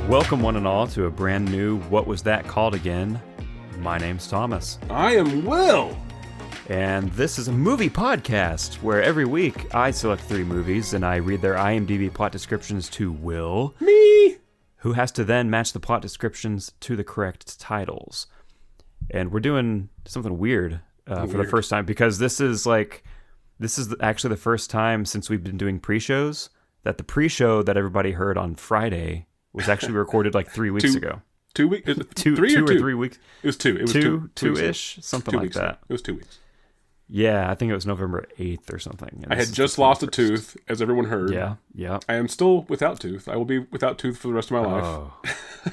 Welcome one and all to a brand new What Was That Called Again? My name's Thomas. I am Will. And this is a movie podcast where every week I select 3 movies and I read their IMDb plot descriptions to Will. Me. Who has to then match the plot descriptions to the correct titles. And we're doing something weird for the first time because this is actually the first time since we've been doing pre-shows that the pre-show that everybody heard on Friday was actually recorded like 3 weeks ago. 2 weeks? 2 or 3 weeks? It was 2. It was two-ish? Something like that. It was 2 weeks. Yeah, I think it was November 8th or something. I had just lost a tooth, as everyone heard. Yeah. I am still without tooth. I will be without tooth for the rest of my life. Oh,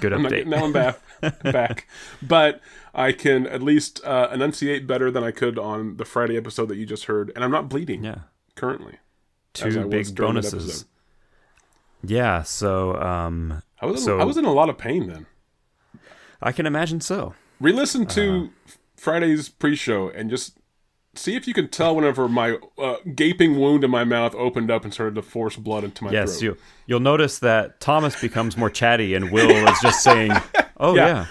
good I'm update. Now I'm back. But I can at least enunciate better than I could on the Friday episode that you just heard. And I'm not bleeding currently. 2 big bonuses. Yeah, so... I was in a lot of pain then. I can imagine so. Re-listen to Friday's pre-show and just see if you can tell whenever my gaping wound in my mouth opened up and started to force blood into my throat. Yes, you'll notice that Thomas becomes more chatty and Will is just saying, "Oh yeah,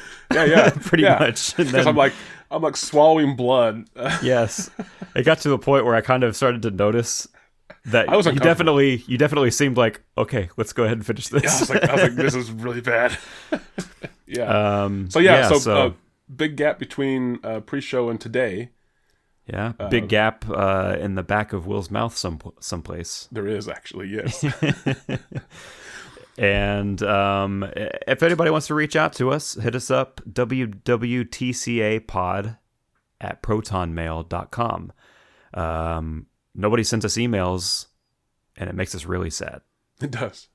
pretty much." Because I'm like swallowing blood. Yes, it got to the point where I kind of started to notice that you definitely seemed like, okay, let's go ahead and finish this. Yeah, I was like, this is really bad. So big gap between pre-show and today. Yeah, big gap in the back of Will's mouth someplace. There is actually, yes. And if anybody wants to reach out to us, hit us up, www.tcapod@protonmail.com. Nobody sends us emails, and it makes us really sad. It does.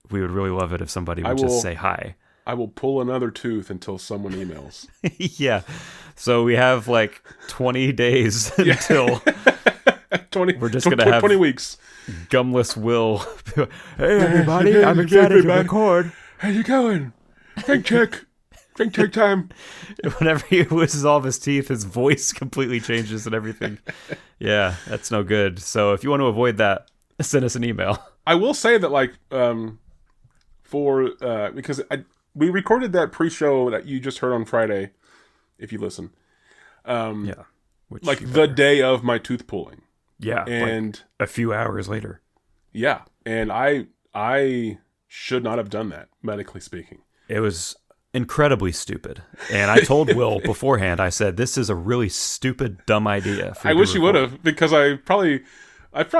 We would really love it if somebody would just say hi. I will pull another tooth until someone emails. Yeah. So we have like 20 days until 20. We're just going to have 20 weeks. Gumless Will. Hey, everybody. I'm excited to record. How you going? Drink check. Drink check time. Whenever he loses all of his teeth, his voice completely changes and everything. Yeah, that's no good. So if you want to avoid that, send us an email. I will say that because we recorded that pre-show that you just heard on Friday, if you listen. The day of my tooth pulling. Yeah, and like a few hours later. Yeah, and I should not have done that, medically speaking. It was incredibly stupid. And I told Will beforehand, I said, this is a really stupid, dumb idea. I wish you would have, because I probably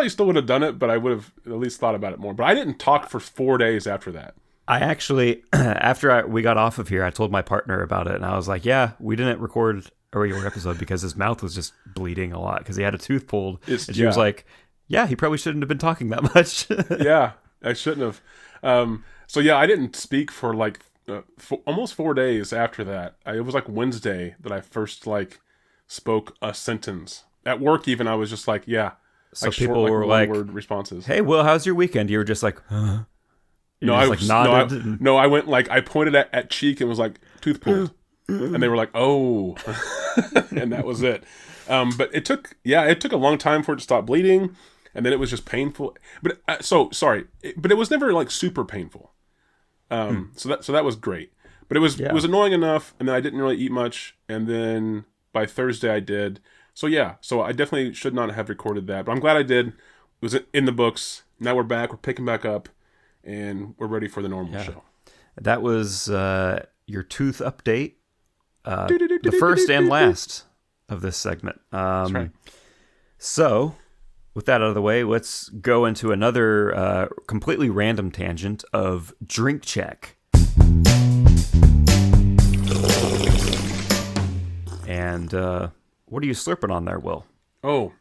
still would have done it, but I would have at least thought about it more. But I didn't talk for 4 days after that. I actually, after we got off of here, I told my partner about it, and I was like, yeah, we didn't record a regular episode because his mouth was just bleeding a lot because he had a tooth pulled. And she was like, yeah, he probably shouldn't have been talking that much. Yeah, I shouldn't have. So yeah, I didn't speak for like almost 4 days after that. It was like Wednesday that I first spoke a sentence. At work even, I was just like, yeah. So people were like, one-word responses. Hey, Will, how's your weekend? You were just like, huh? No, I went I pointed at cheek and was like, tooth pulled. And they were like, oh. And that was it. But it took a long time for it to stop bleeding. And then it was just painful. But but it was never like super painful. So that was great. But it was annoying enough. And then I didn't really eat much. And then by Thursday I did. So I definitely should not have recorded that. But I'm glad I did. It was in the books. Now we're back. We're picking back up. And we're ready for the normal show. That was your tooth update. The first and last of this segment. That's right. So, with that out of the way, let's go into another completely random tangent of drink check. And what are you slurping on there, Will? Oh.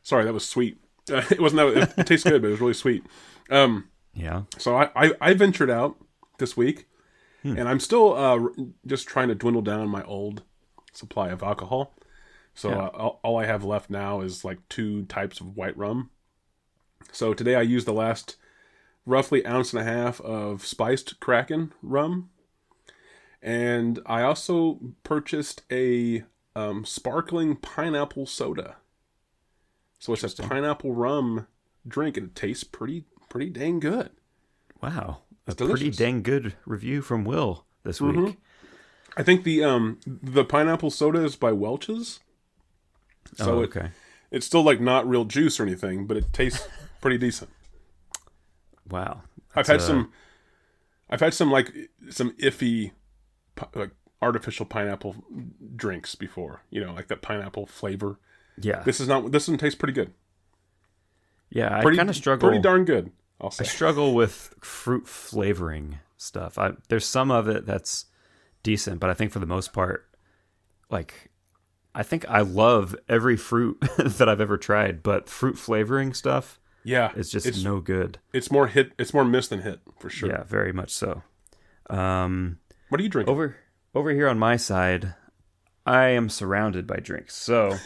Sorry, that was sweet. It wasn't that. It tastes good, but it was really sweet. Yeah. So I ventured out this week And I'm still just trying to dwindle down my old supply of alcohol. So all I have left now is like 2 types of white rum. So today I used the last roughly ounce and a half of spiced Kraken rum. And I also purchased a sparkling pineapple soda. So it's a pineapple rum drink, and it tastes pretty dang good. Wow. A pretty dang good review from Will this week. I think the pineapple soda is by Welch's. So it's still like not real juice or anything, but it tastes pretty decent. Wow. I've had some like some iffy like artificial pineapple drinks before, like that pineapple flavor. Yeah. This one tastes pretty good. Yeah, I kind of struggle. Pretty darn good, I'll say. I struggle with fruit flavoring stuff. There's some of it that's decent, but I think for the most part, like, I think I love every fruit that I've ever tried, but fruit flavoring stuff, is just no good. It's more miss than hit, for sure. Yeah, very much so. What are you drinking? Over here on my side, I am surrounded by drinks. So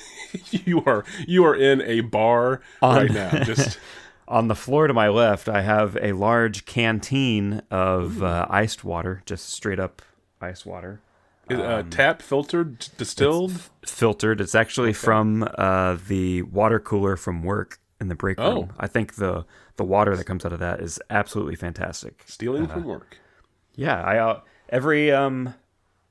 you are in a bar right now. Just on the floor to my left, I have a large canteen of iced water, just straight up ice water. Tap filtered, distilled? It's filtered. It's actually from the water cooler from work in the break room. I think the water that comes out of that is absolutely fantastic. Stealing from work. Yeah, I every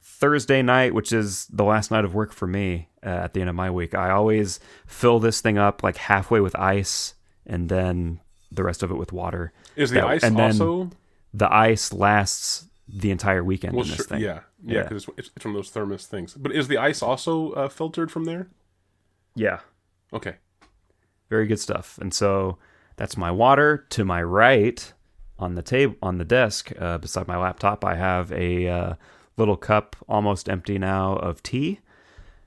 Thursday night, which is the last night of work for me at the end of my week, I always fill this thing up like halfway with ice and then the rest of it with water. Is the ice also? The ice lasts the entire weekend in this thing. Yeah, because it's from those thermos things. But is the ice also filtered from there? Yeah. Okay. Very good stuff. And so that's my water. To my right, on the table, on the desk, beside my laptop, I have a little cup, almost empty now, of tea,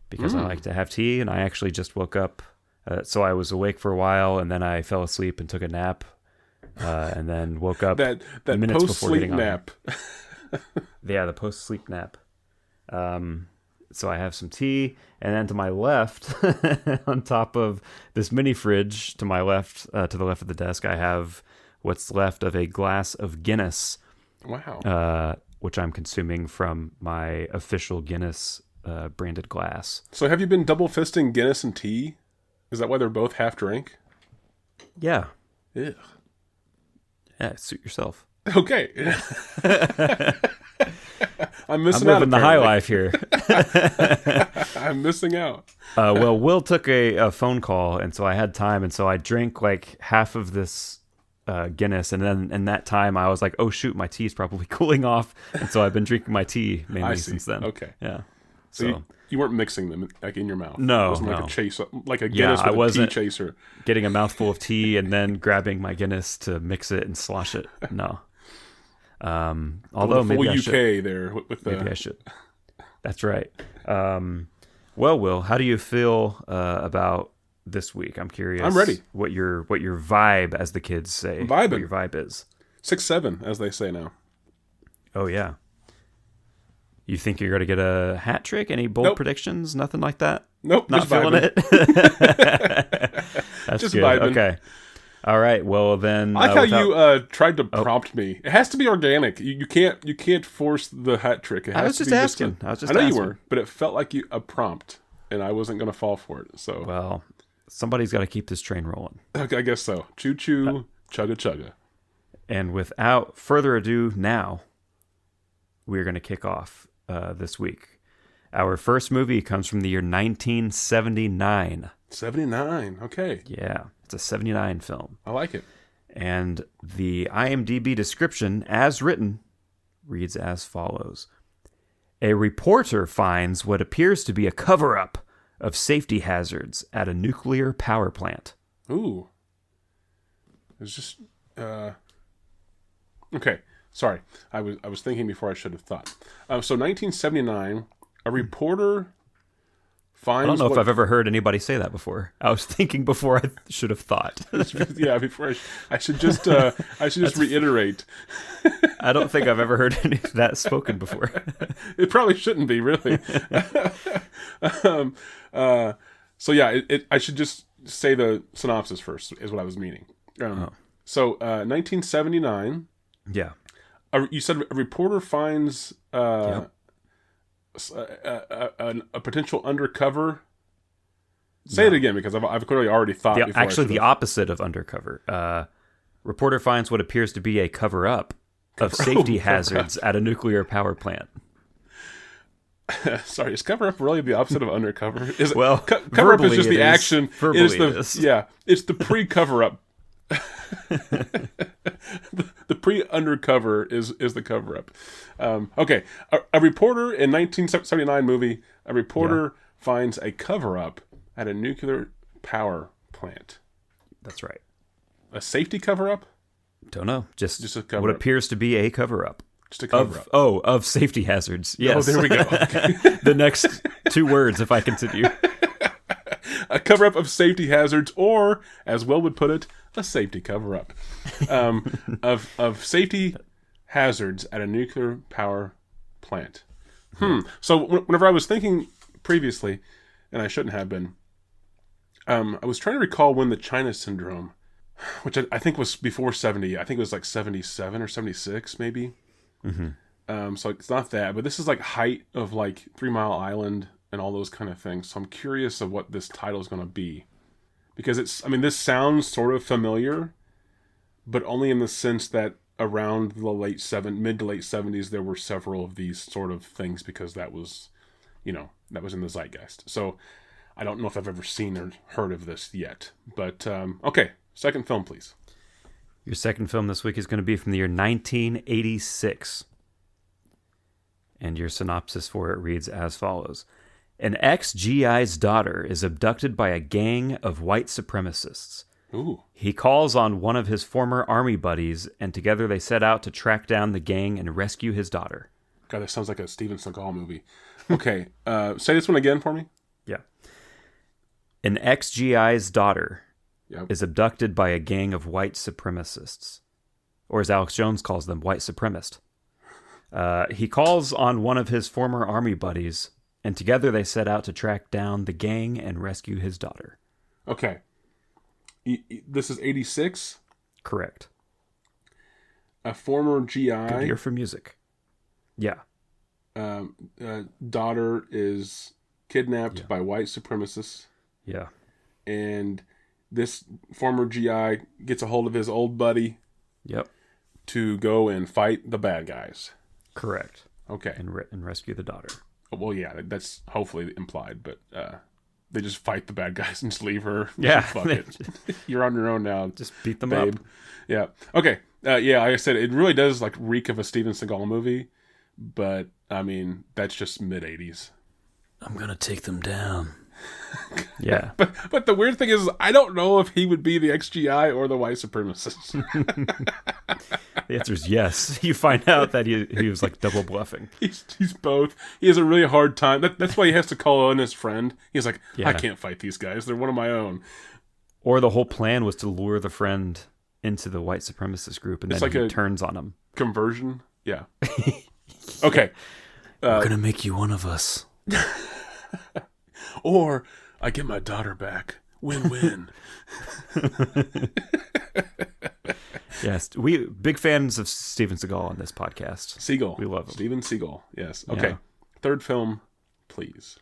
because I like to have tea. And I actually just woke up, so I was awake for a while, and then I fell asleep and took a nap, and then woke up that minutes before getting nap. Yeah, the post-sleep nap. So I have some tea, and then to my left, on top of this mini fridge, to my left, to the left of the desk, I have what's left of a glass of Guinness. Wow. Which I'm consuming from my official Guinness branded glass. So have you been double fisting Guinness and tea? Is that why they're both half drink? Yeah. Ugh. Yeah, suit yourself. Okay. I'm missing out. I'm living the high life here. I'm missing out. Well, Will took a phone call, and so I had time, and so I drank like half of this Guinness, and then in that time I was like, oh shoot, my tea is probably cooling off, and so I've been drinking my tea mainly since then. Okay. Yeah. So you weren't mixing them like in your mouth. No, it wasn't like a chaser, like a Guinness with a tea chaser. Getting a mouthful of tea and then grabbing my Guinness to mix it and slosh it. No. Although maybe I should. UK there with the... Maybe I should. That's right. Well, Will, how do you feel about this week? I'm curious. I'm ready. What your vibe, as the kids say, what your vibe is. 6-7, as they say now. Oh yeah. You think you're going to get a hat trick? Any bold predictions? Nothing like that? Nope. Not feeling vibing. it? That's just good. Vibing. Okay. All right. Well, then. I like how you tried to prompt me. It has to be organic. You can't force the hat trick. It has I was just asking. I know you were, but it felt like a prompt, and I wasn't going to fall for it. So. Well, somebody's got to keep this train rolling. Okay, I guess so. Choo choo, chugga chugga. And without further ado, now we're going to kick off this week. Our first movie comes from the year 1979. 79, okay. Yeah, it's a 79 film. I like it. And the IMDb description, as written, reads as follows. A reporter finds what appears to be a cover-up of safety hazards at a nuclear power plant. Ooh. It's just... Okay, sorry. I was thinking before I should have thought. So 1979, a reporter I don't know if I've ever heard anybody say that before. I was thinking before I should have thought. Yeah, before I should just reiterate. I don't think I've ever heard any of that spoken before. It probably shouldn't be, really. So yeah, I should just say the synopsis first, is what I was meaning. So 1979. Yeah. You said a reporter finds a potential undercover. Say it again, because I've clearly already thought. Actually, the opposite of undercover. Reporter finds what appears to be a cover-up of safety hazards at a nuclear power plant. Sorry, is cover-up really the opposite of undercover? Cover-up is just the action. Verbally it's the pre-cover-up. The pre-undercover is the cover-up. Okay, a reporter in 1979 movie. A reporter finds a cover-up at a nuclear power plant. That's right. A safety cover-up? Don't know. Just a cover-up. What appears to be a cover-up. Just a cover-up. Of safety hazards. Yes. Oh, there we go. Okay. The next two words, if I continue. A cover-up of safety hazards, or, as Will would put it, a safety cover-up of safety hazards at a nuclear power plant. So whenever I was thinking previously, and I shouldn't have been, I was trying to recall when the China Syndrome, which I think was before 70, I think it was like 77 or 76 maybe. Mm-hmm. So it's not that, but this is like height of like 3 Mile Island and all those kind of things. So I'm curious of what this title is going to be. Because this sounds sort of familiar, but only in the sense that around the mid to late 70s, there were several of these sort of things, because that was in the zeitgeist. So I don't know if I've ever seen or heard of this yet. But, okay, second film, please. Your second film this week is going to be from the year 1986. And your synopsis for it reads as follows. An ex-GI's daughter is abducted by a gang of white supremacists. Ooh. He calls on one of his former army buddies, and together they set out to track down the gang and rescue his daughter. God, that sounds like a Steven Seagal movie. Okay, say this one again for me. Yeah. An ex-GI's daughter is abducted by a gang of white supremacists. Or as Alex Jones calls them, white supremacist. He calls on one of his former army buddies, and together they set out to track down the gang and rescue his daughter. Okay. This is 86? Correct. A former GI. Good year for music. Yeah. Daughter is kidnapped by white supremacists. Yeah. And this former GI gets a hold of his old buddy. Yep. To go and fight the bad guys. Correct. Okay. And rescue the daughter. Well, yeah, that's hopefully implied, but they just fight the bad guys and just leave her. Yeah. Fuck it. You're on your own now. Just beat them babe. up. Yeah. Okay. Yeah, like I said, it really does like reek of a Steven Seagal movie, but I mean, that's just mid-80s. I'm going to take them down. Yeah. But the weird thing is, I don't know if he would be the ex-GI or the white supremacist. The answer is yes. You find out that he was like double bluffing. He's both. He has a really hard time. That's why he has to call on his friend. He's like, I can't fight these guys. They're one of my own. Or the whole plan was to lure the friend into the white supremacist group, and then he turns on him. Conversion? Yeah. Okay. We're going to make you one of us. Or I get my daughter back. Win-win. Yes, we big fans of Steven Seagal on this podcast. Seagal. We love him. Steven Seagal, yes. Okay. Yeah. Third film, please.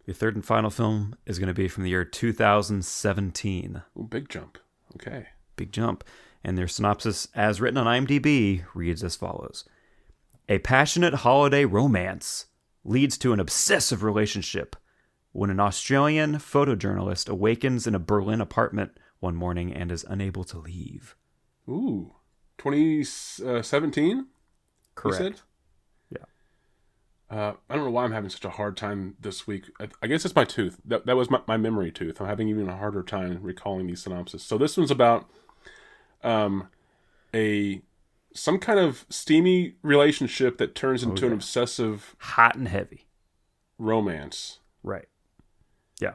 Your third and final film is going to be from the year 2017. Ooh, big jump. Okay. Big jump. And their synopsis, as written on IMDb, reads as follows. A passionate holiday romance leads to an obsessive relationship when an Australian photojournalist awakens in a Berlin apartment one morning and is unable to leave. Ooh. 2017? Correct. Yeah. I don't know why I'm having such a hard time this week. I guess it's my tooth. That was my memory tooth. I'm having even a harder time recalling these synopses. So this one's about some kind of steamy relationship that turns into an obsessive... hot and heavy. Romance. Right. Yeah.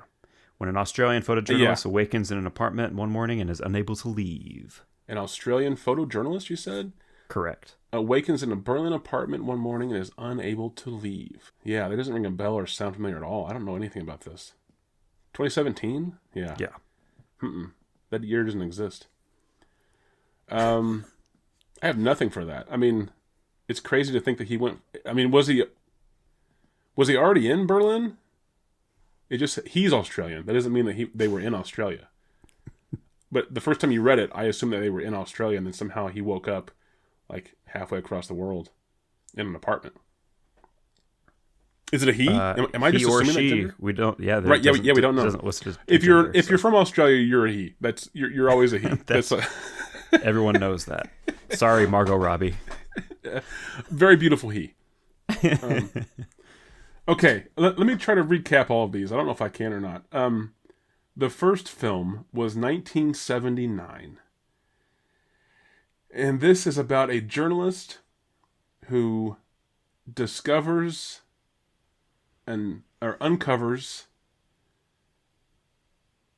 When an Australian photojournalist awakens in an apartment one morning and is unable to leave. An Australian photojournalist, you said? Correct. Awakens in a Berlin apartment one morning and is unable to leave. Yeah, that doesn't ring a bell or sound familiar at all. I don't know anything about this. 2017? Yeah. Yeah. That year doesn't exist. I have nothing for that. I mean, it's crazy to think that he went... I mean, was he already in Berlin? He's Australian. That doesn't mean that they were in Australia. But the first time you read it, I assumed that they were in Australia, and then somehow he woke up like halfway across the world in an apartment. Is it a he? Am I just he or assuming she? that gender? We don't. Yeah, right. Yeah, we don't know. If you're from Australia, you're a he. You're always a he. Everyone knows that. Sorry, Margot Robbie. Very beautiful he. Okay, let me try to recap all of these. I don't know if I can or not. The first film was 1979. And this is about a journalist who uncovers a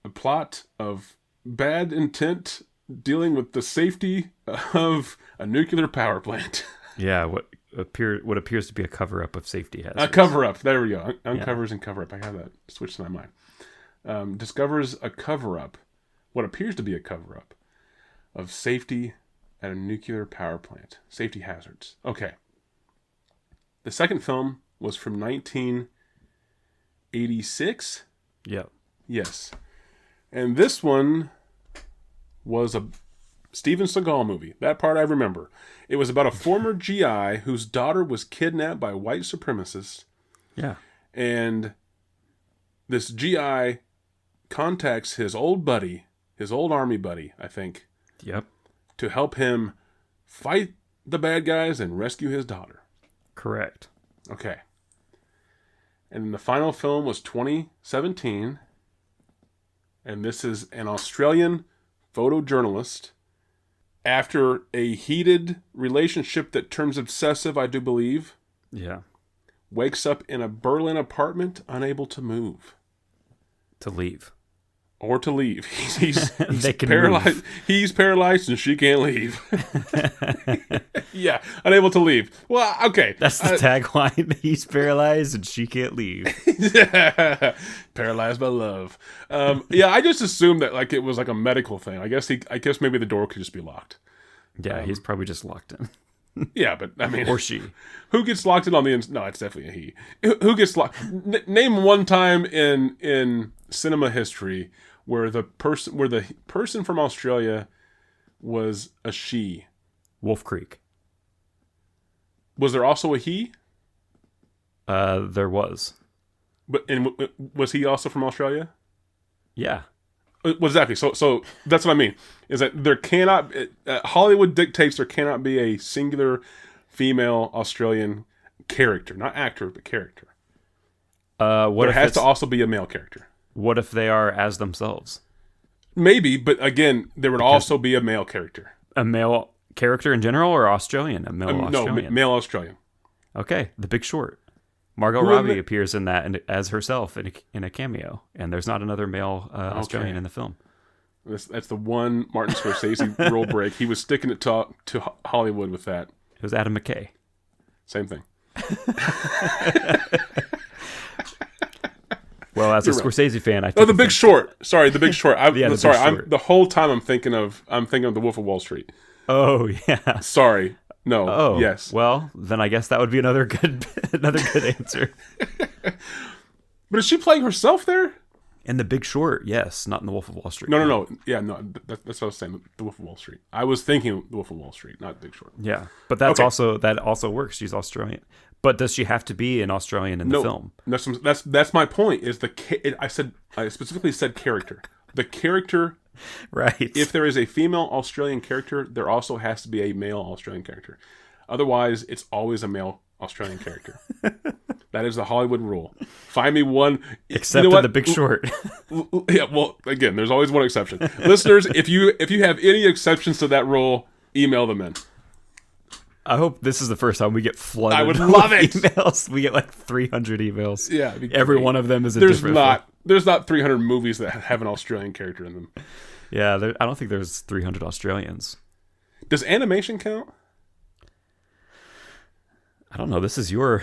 plot of bad intent dealing with the safety of a nuclear power plant. Yeah, what appears to be a cover-up of safety hazards. A cover-up. There we go. Uncovers and cover-up. I have that switched in my mind. Discovers a cover-up, what appears to be a cover-up, of safety at a nuclear power plant. Safety hazards. Okay. The second film was from 1986? Yep. Yes. And this one was a Steven Seagal movie. That part I remember. It was about a former GI whose daughter was kidnapped by white supremacists. Yeah. And this GI contacts his old army buddy, I think. Yep. To help him fight the bad guys and rescue his daughter. Correct. Okay. And the final film was 2017. And this is an Australian photojournalist. After a heated relationship that turns obsessive, I do believe. Yeah. Wakes up in a Berlin apartment, unable to move. To leave. Or to leave. He's paralyzed. Move. He's paralyzed and she can't leave. Yeah, unable to leave. Well, okay. That's the tagline. He's paralyzed and she can't leave. Paralyzed by love. Yeah, I just assumed that like it was like a medical thing. I guess maybe the door could just be locked. Yeah, he's probably just locked in. Yeah, but I mean, or she. Who gets locked in on the inside? No, it's definitely a he. Who gets locked? Name one time in cinema history where the person from Australia was a she. Wolf Creek. Was there also a he? There was. And was he also from Australia? Yeah. Exactly. So that's what I mean. Is that there cannot Hollywood dictates there cannot be a singular female Australian character, not actor, but character. There has to also be a male character. What if they are as themselves? Maybe, but again, there would also be a male character. A male character in general, or Australian? A male Australian? No, male Australian. Okay, The Big Short. Margot Robbie appears in that as herself in a cameo, and there's not another male Australian in the film. That's the one Martin Scorsese rule break. He was sticking it to Hollywood with that. It was Adam McKay. Same thing. Well, as a Scorsese fan, I The Big Short. Sorry, The Big Short. Big Short. The whole time I'm thinking of The Wolf of Wall Street. Oh yeah. Sorry. No. Oh yes. Well, then I guess that would be another good answer. But is she playing herself there? In The Big Short, yes, not in The Wolf of Wall Street. No. Yeah, no. That's what I was saying. The Wolf of Wall Street. I was thinking The Wolf of Wall Street, not Big Short. Yeah, but that also works. She's Australian. But does she have to be an Australian in the film? That's my point. I specifically said character. The character, right? If there is a female Australian character, there also has to be a male Australian character. Otherwise, it's always a male Australian character. That is the Hollywood rule. Find me one, except in The Big Short. Yeah, well, again, there's always one exception. Listeners, if you have any exceptions to that rule, email them in. I hope this is the first time we get flooded. I would love it. Emails. We get like 300 emails. Yeah, every one of them is a different film. There's not 300 movies that have an Australian character in them. Yeah, I don't think there's 300 Australians. Does animation count? I don't know. This is your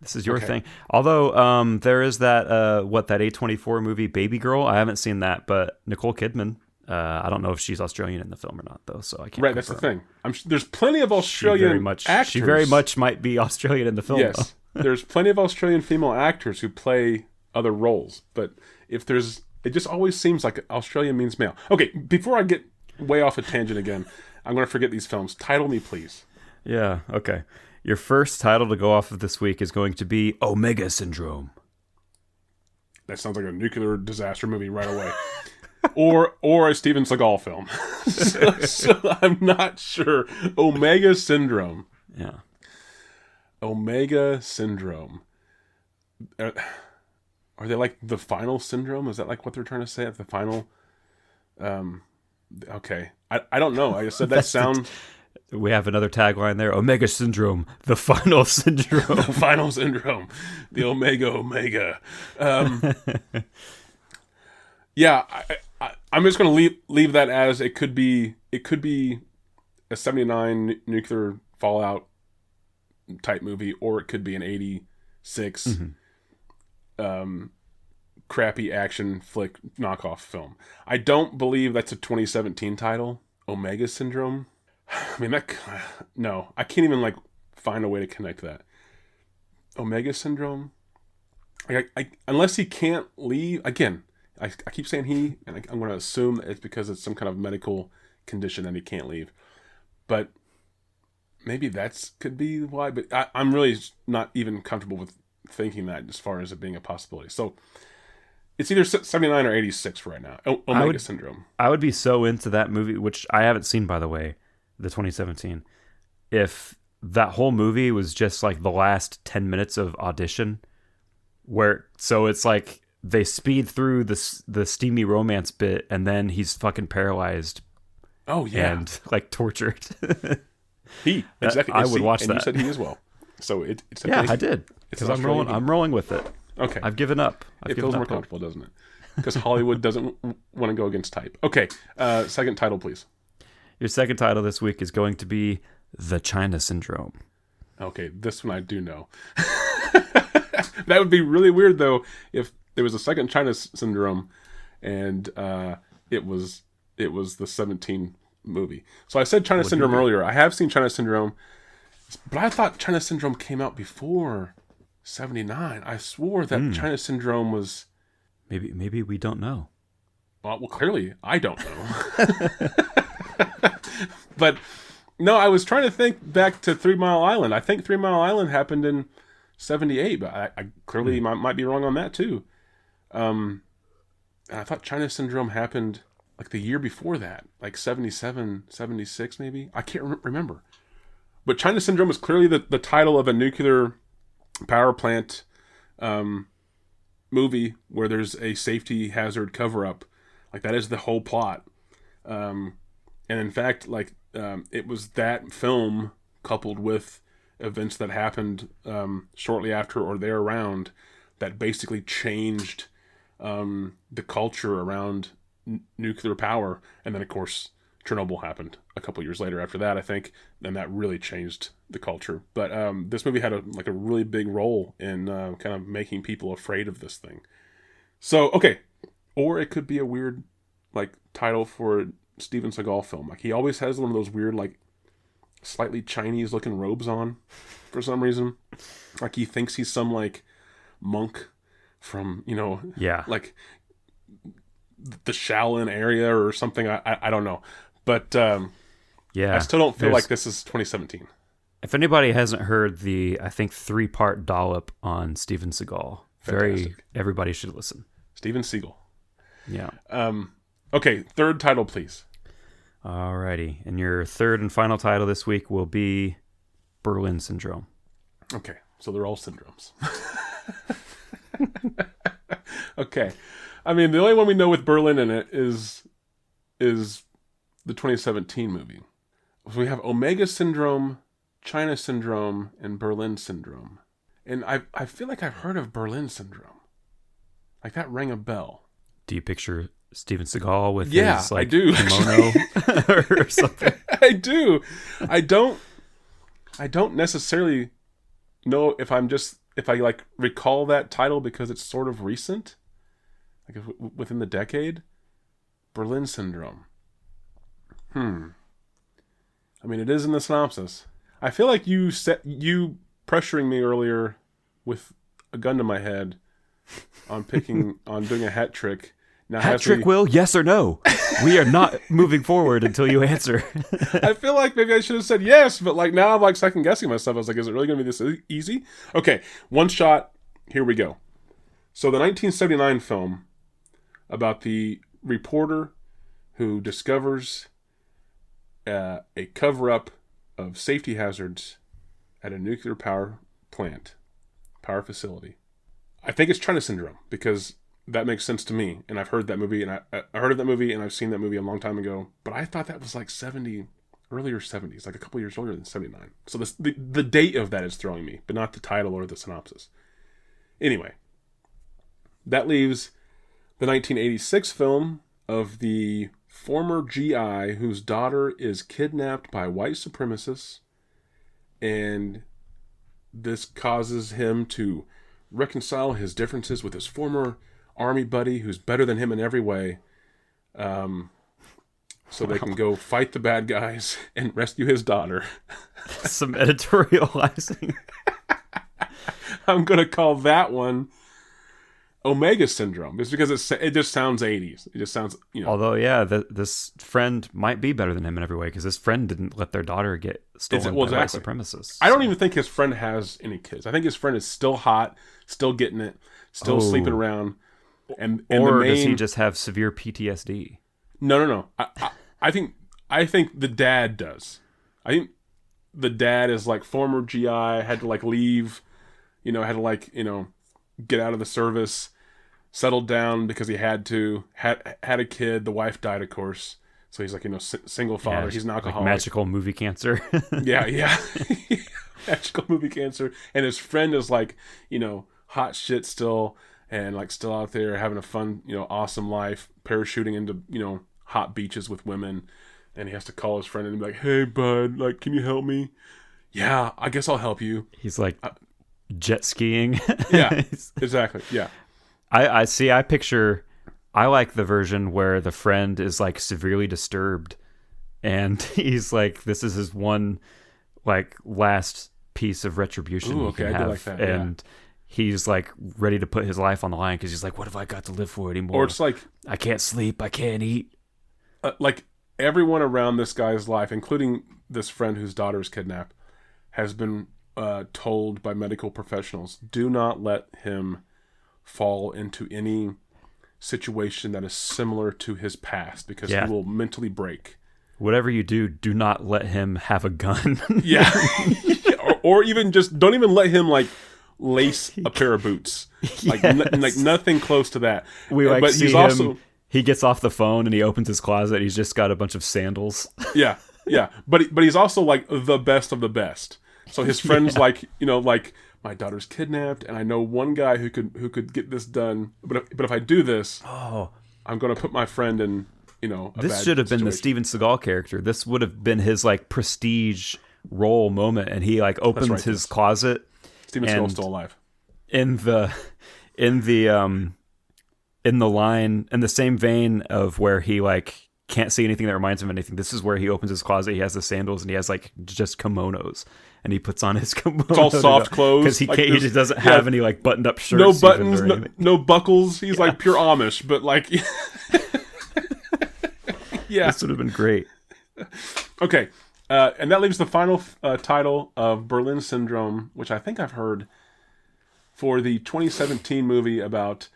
thing. Although there is that that A24 movie Baby Girl. I haven't seen that, but Nicole Kidman. I don't know if she's Australian in the film or not, though. So I can't. Right, that's the thing. There's plenty of Australian actors. She very much might be Australian in the film. Yes, there's plenty of Australian female actors who play other roles, but it just always seems like Australian means male. Okay, before I get way off a tangent again, I'm going to forget these films. Title me, please. Yeah. Okay. Your first title to go off of this week is going to be Omega Syndrome. That sounds like a nuclear disaster movie right away. or a Steven Seagal film. so I'm not sure. Omega Syndrome. Yeah. Omega Syndrome. Are they like the final syndrome? Is that like what they're trying to say at the final? Okay. I don't know. I just said that sound... We have another tagline there. Omega Syndrome, the final syndrome. The final syndrome. The Omega. Yeah, I'm just going to leave that as it could be a 79 nuclear fallout type movie, or it could be an 86 crappy action flick knockoff film. I don't believe that's a 2017 title, Omega Syndrome. I mean, no, I can't even find a way to connect that. Omega Syndrome. Unless he can't leave again. I keep saying he, and I'm going to assume that it's because it's some kind of medical condition that he can't leave. But maybe could be why. But I'm really not even comfortable with thinking that as far as it being a possibility. So it's either 79 or 86 for right now. Omega Syndrome. I would be so into that movie, which I haven't seen, by the way. The 2017, if that whole movie was just like the last 10 minutes of audition, so it's like they speed through the steamy romance bit and then he's fucking paralyzed. Oh yeah, and tortured. Exactly. I would watch and that. You said he as well. So it's I did because I'm rolling with it. Okay, I've given up. It feels more comfortable, doesn't it? Because Hollywood doesn't want to go against type. Okay, second title, please. Your second title this week is going to be The China Syndrome. Okay, this one I do know. That would be really weird, though, if there was a second China Syndrome and it was the 17 movie. So I said China Syndrome earlier. I have seen China Syndrome, but I thought China Syndrome came out before 79. I swore that China Syndrome was... Maybe we don't know. Well, clearly, I don't know. But no, I was trying to think back to 3 Mile Island. I think 3 Mile Island happened in 78, but I clearly might be wrong on that too. And I thought China Syndrome happened like the year before that, like 77, 76 maybe. I can't remember. But China Syndrome is clearly the title of a nuclear power plant movie where there's a safety hazard cover-up. Like that is the whole plot. And in fact, it was that film coupled with events that happened shortly after or there around that basically changed the culture around nuclear power. And then, of course, Chernobyl happened a couple years later after that, I think, and that really changed the culture. But this movie had a really big role in kind of making people afraid of this thing. So, okay. Or it could be a weird title for a Steven Seagal film. He always has one of those weird slightly Chinese looking robes on for some reason. He thinks he's some monk from the Shaolin area or something. I don't know, but I still don't feel like this is 2017. If anybody hasn't heard the, I think, 3-part dollop on Steven Seagal, everybody should listen. Steven Seagal. Yeah. Okay, third title, please. Alrighty. And your third and final title this week will be Berlin Syndrome. Okay, so they're all syndromes. Okay. I mean, the only one we know with Berlin in it is the 2017 movie. So we have Omega Syndrome, China syndrome and Berlin syndrome. And I feel like I've heard of Berlin syndrome. Like that rang a bell. Do you picture Steven Seagal with his like I do, kimono or something? I do. I don't necessarily know if I like recall that title because it's sort of recent, like within the decade. Berlin syndrome. I mean, it is in the synopsis. I feel like you pressuring me earlier with a gun to my head on doing a hat trick. Now hat trick, Will? Yes or no? We are not moving forward until you answer. I feel like maybe I should have said yes, but like now I'm like second guessing myself. I was like, is it really going to be this easy? Okay, one shot. Here we go. So the 1979 film about the reporter who discovers a cover-up of safety hazards at a nuclear power facility. I think it's China syndrome because that makes sense to me, and I've heard that movie, and I heard of that movie, and I've seen that movie a long time ago. But I thought that was like earlier 70s, like a couple years earlier than 79. So the date of that is throwing me, but not the title or the synopsis. Anyway, that leaves the 1986 film of the former GI whose daughter is kidnapped by white supremacists, and this causes him to reconcile his differences with his former army buddy who's better than him in every way, so they can go fight the bad guys and rescue his daughter. Some editorializing. I'm going to call that one Omega Syndrome. It's because it just sounds 80s. It just sounds, Although, yeah, this friend might be better than him in every way because this friend didn't let their daughter get stolen by white supremacists. I don't even think his friend has any kids. I think his friend is still hot, still getting it, still sleeping around. Or does he just have severe PTSD? No. I think the dad does. I think the dad is like former GI, had to like leave, had to like, get out of the service, settled down because he had to, had a kid. The wife died, of course. So he's like, single father. He's an alcoholic. Like magical movie cancer. Yeah. Magical movie cancer. And his friend is like, hot shit still. And like still out there having a fun, awesome life, parachuting into, hot beaches with women. And he has to call his friend and be like, "Hey, bud, like, can you help me?" "Yeah, I guess I'll help you." He's like jet skiing. Yeah, exactly. Yeah. I see. I like the version where the friend is like severely disturbed, and he's like, this is his one like last piece of retribution. Ooh, okay, I do like that. And he's like ready to put his life on the line because he's like, what have I got to live for anymore? Or it's like, I can't sleep, I can't eat. Like everyone around this guy's life, including this friend whose daughter is kidnapped, has been told by medical professionals, do not let him fall into any situation that is similar to his past because he will mentally break. Whatever you do, do not let him have a gun. Yeah. or even just don't even let him like lace a pair of boots. Like like nothing close to that. But see him. He gets off the phone and he opens his closet. He's just got a bunch of sandals. Yeah. But he's also like the best of the best. So his friend's like, like, my daughter's kidnapped, and I know one guy who could get this done. But if I do this, I'm going to put my friend in, this should have been the Steven Seagal character. This would have been his like prestige role moment, and he like opens his closet. Steven Seagal's still alive. In the line, in the same vein of where he like can't see anything that reminds him of anything, this is where he opens his closet. He has the sandals and he has like just kimonos, and he puts on his kimono. It's all soft clothes because he just doesn't have any like buttoned up shirts. No buttons, no buckles. He's like pure Amish, but like, yeah, this would have been great. Okay, and that leaves the final title of Berlin Syndrome, which I think I've heard, for the 2017 movie about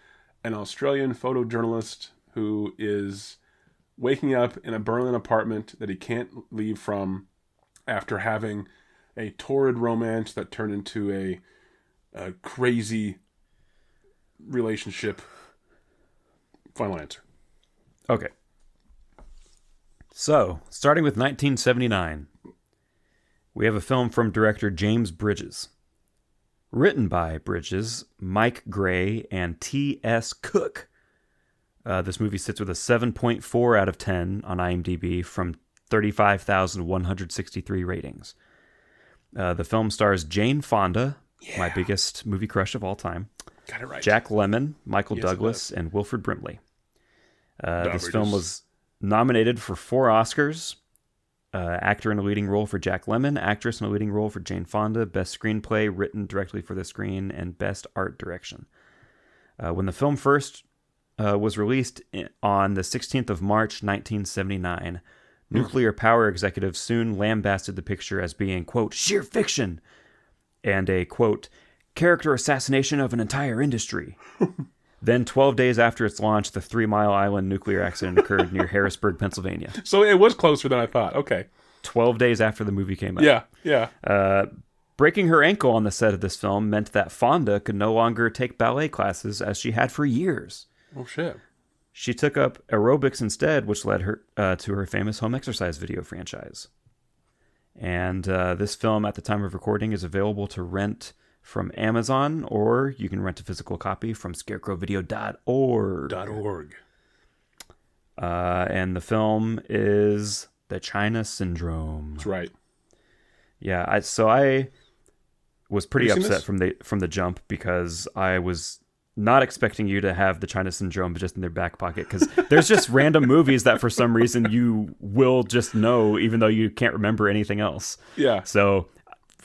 an Australian photojournalist who is waking up in a Berlin apartment that he can't leave from after having a torrid romance that turned into a crazy relationship. Final answer. Okay. So, starting with 1979, We have a film from director James Bridges. Written by Bridges, Mike Gray, and T.S. Cook. This movie sits with a 7.4 out of 10 on IMDb from 35,163 ratings. The film stars Jane Fonda, my biggest movie crush of all time. Got it right. Jack Lemmon, Michael Douglas, and Wilford Brimley. This film was nominated for 4 Oscars. Actor in a leading role for Jack Lemmon, actress in a leading role for Jane Fonda, best screenplay written directly for the screen, and best art direction. When the film first was released on the 16th of March, 1979, nuclear power executives soon lambasted the picture as being, quote, sheer fiction, and a, quote, character assassination of an entire industry. Then 12 days after its launch, the 3 Mile Island nuclear accident occurred near Harrisburg, Pennsylvania. So it was closer than I thought. Okay. 12 days after the movie came out. Yeah. Breaking her ankle on the set of this film meant that Fonda could no longer take ballet classes as she had for years. Oh, shit. She took up aerobics instead, which led her to her famous home exercise video franchise. And this film, at the time of recording, is available to rent from Amazon, or you can rent a physical copy from scarecrowvideo.org. And the film is The China Syndrome. That's right. Yeah, I was pretty upset from the jump because I was not expecting you to have The China Syndrome just in their back pocket, because there's just random movies that for some reason you will just know even though you can't remember anything else. Yeah. So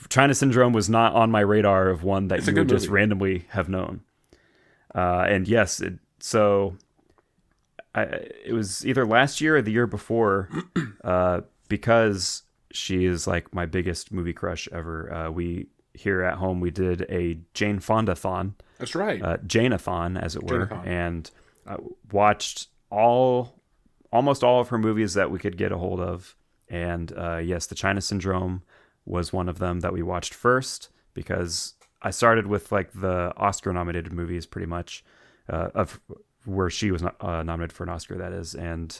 China Syndrome was not on my radar of one that you would just randomly have known. And yes, it was either last year or the year before, because she is like my biggest movie crush ever. We here at home, we did a Jane Fonda-thon. That's right. Jane-a-thon, as it were. Jane-a-thon. And watched almost all of her movies that we could get a hold of. And yes, The China Syndrome was one of them that we watched first, because I started with like the Oscar-nominated movies pretty much, of where she was nominated for an Oscar, that is. And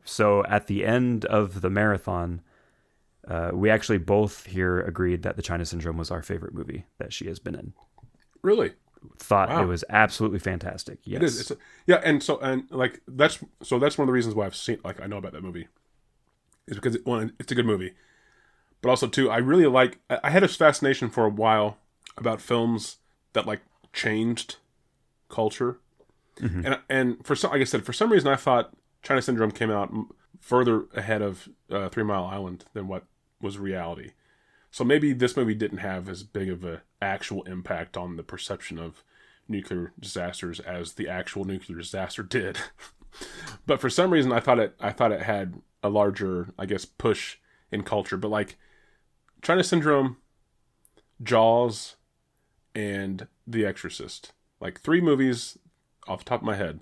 so at the end of the marathon, we actually both here agreed that The China Syndrome was our favorite movie that she has been in. Really? Thought it was absolutely fantastic. Yes. It is. That's one of the reasons why I've seen, like, I know about that movie, is because it's a good movie, but also too, I had a fascination for a while about films that like changed culture, and for some, like I said, for some reason I thought China Syndrome came out further ahead of 3 Mile Island than what was reality. So maybe this movie didn't have as big of an actual impact on the perception of nuclear disasters as the actual nuclear disaster did. But for some reason, I thought it had a larger, I guess, push in culture. But like China Syndrome, Jaws, and The Exorcist, like 3 movies off the top of my head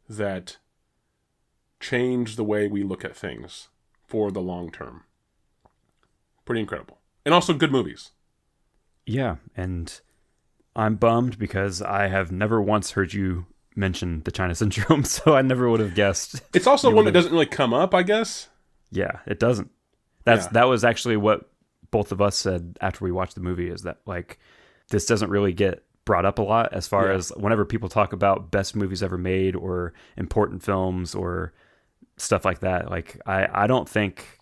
that change the way we look at things for the long term. Pretty incredible. And also good movies. Yeah, and I'm bummed because I have never once heard you mention The China Syndrome, so I never would have guessed. It's also one that doesn't really come up, I guess. Yeah, it doesn't. That was actually what both of us said after we watched the movie, is that like this doesn't really get brought up a lot as far as whenever people talk about best movies ever made or important films or stuff like that. Like I don't think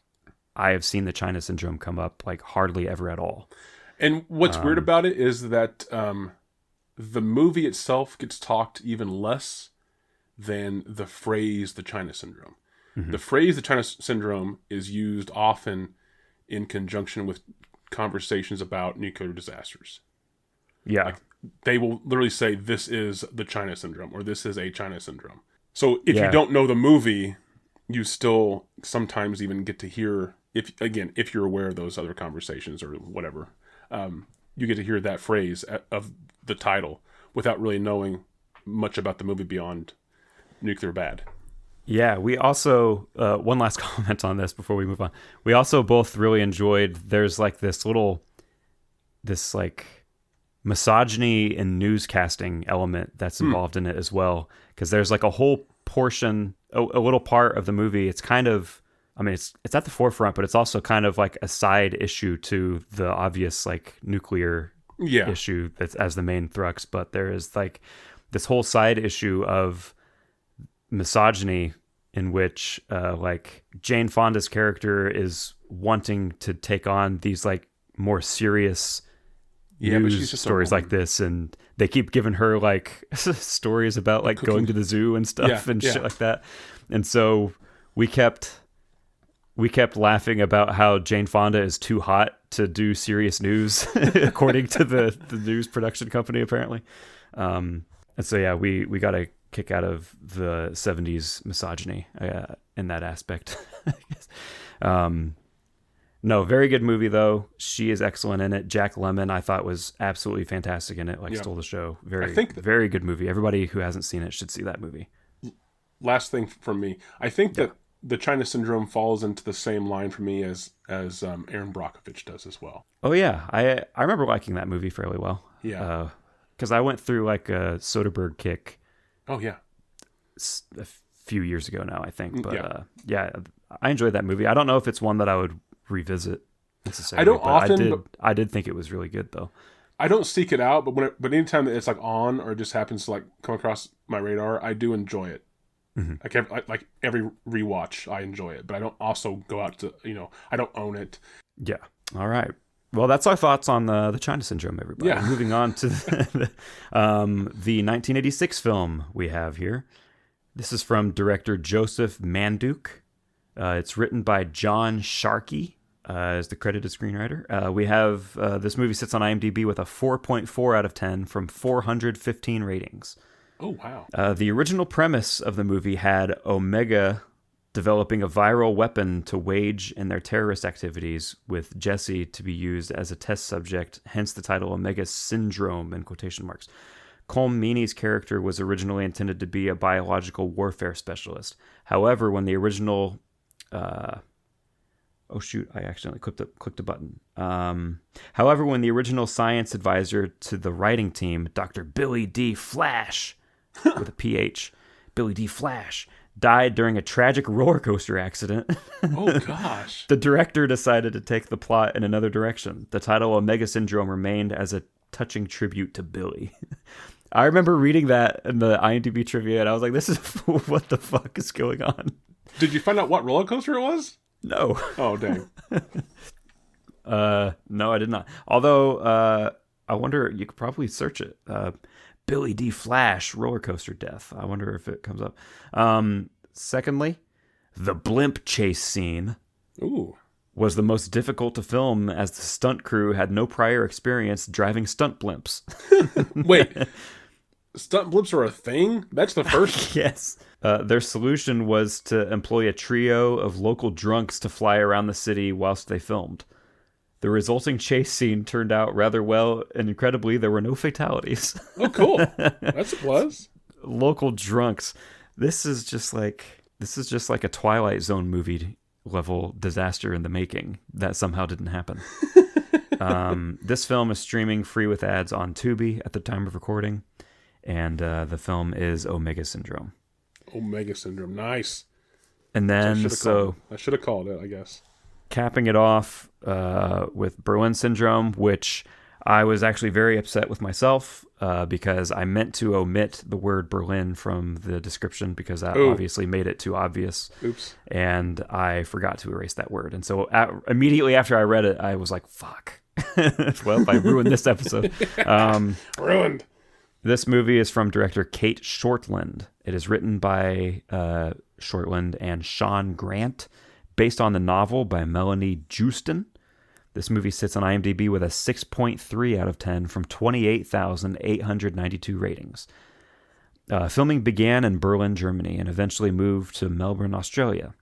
I have seen The China Syndrome come up like hardly ever at all. And what's weird about it is that the movie itself gets talked even less than the phrase The China Syndrome. Mm-hmm. The phrase The China Syndrome is used often in conjunction with conversations about nuclear disasters. Yeah. Like, they will literally say, this is the China Syndrome, or this is a China Syndrome. So if you don't know the movie, you still sometimes even get to hear, if you're aware of those other conversations or whatever, you get to hear that phrase of the title without really knowing much about the movie beyond nuclear bad. Yeah, we also, one last comment on this before we move on. We also both really enjoyed, there's like this like misogyny and newscasting element that's involved in it as well. Because there's like a whole portion, a little part of the movie, it's kind of I mean, it's at the forefront, but it's also kind of like a side issue to the obvious like nuclear issue that's as the main thrust. But there is like this whole side issue of misogyny in which like Jane Fonda's character is wanting to take on these like more serious news stories like this, and they keep giving her like stories about like going to the zoo and stuff and shit like that. And so we kept laughing about how Jane Fonda is too hot to do serious news, according to the news production company, apparently. And so, yeah, we got a kick out of the 70s misogyny in that aspect. I guess. No, very good movie, though. She is excellent in it. Jack Lemmon, I thought, was absolutely fantastic in it. Stole the show. Very good movie. Everybody who hasn't seen it should see that movie. Last thing from me. I think that the China Syndrome falls into the same line for me as Aaron Brockovich does as well. Oh, yeah. I remember liking that movie fairly well. Yeah. Because I went through like a Soderbergh kick. Oh, yeah. A few years ago now, I think. But yeah, I enjoyed that movie. I don't know if it's one that I would revisit necessarily. I don't often. I did think it was really good, though. I don't seek it out, but anytime that it's like on or it just happens to like come across my radar, I do enjoy it. Mm-hmm. Like every rewatch, I enjoy it, but I don't also go out to, I don't own it. Yeah. All right. Well, that's our thoughts on the China Syndrome, everybody. Yeah. Moving on to the 1986 film we have here. This is from director Joseph Manduke. It's written by John Sharkey as the credited screenwriter. We have this movie sits on IMDb with a 4.4 out of 10 from 415 ratings. Oh, wow. The original premise of the movie had Omega developing a viral weapon to wage in their terrorist activities, with Jesse to be used as a test subject, hence the title Omega Syndrome in quotation marks. Colm Meaney's character was originally intended to be a biological warfare specialist. However, when the original... oh shoot, I accidentally clicked a button. However, when the original science advisor to the writing team, Dr. Billy D. Flash, with a PH, Billy D. Flash, died during a tragic roller coaster accident. Oh, gosh. The director decided to take the plot in another direction. The title Omega Syndrome remained as a touching tribute to Billy. I remember reading that in the IMDb trivia, and I was like, this is what the fuck is going on? Did you find out what roller coaster it was? No. Oh, dang. No, I did not. Although, I wonder, you could probably search it. Billy D. Flash roller coaster death. I wonder if it comes up. Secondly, the blimp chase scene was the most difficult to film as the stunt crew had no prior experience driving stunt blimps. Wait, stunt blimps are a thing? That's the first? Yes. Their solution was to employ a trio of local drunks to fly around the city whilst they filmed. The resulting chase scene turned out rather well, and incredibly, there were no fatalities. Oh, cool. That's a plus. Local drunks. This is just like a Twilight Zone movie level disaster in the making that somehow didn't happen. This film is streaming free with ads on Tubi at the time of recording, and the film is Omega Syndrome. Omega Syndrome. Nice. And then, I should have called it, I guess. Capping it off with Berlin Syndrome, which I was actually very upset with myself because I meant to omit the word Berlin from the description because that obviously made it too obvious. Oops. And I forgot to erase that word. And so immediately after I read it, I was like, fuck. Well, I ruined this episode. Ruined. This movie is from director Kate Shortland. It is written by Shortland and Sean Grant, based on the novel by Melanie Justin. This movie sits on IMDb with a 6.3 out of 10 from 28,892 ratings. Filming began in Berlin, Germany, and eventually moved to Melbourne, Australia,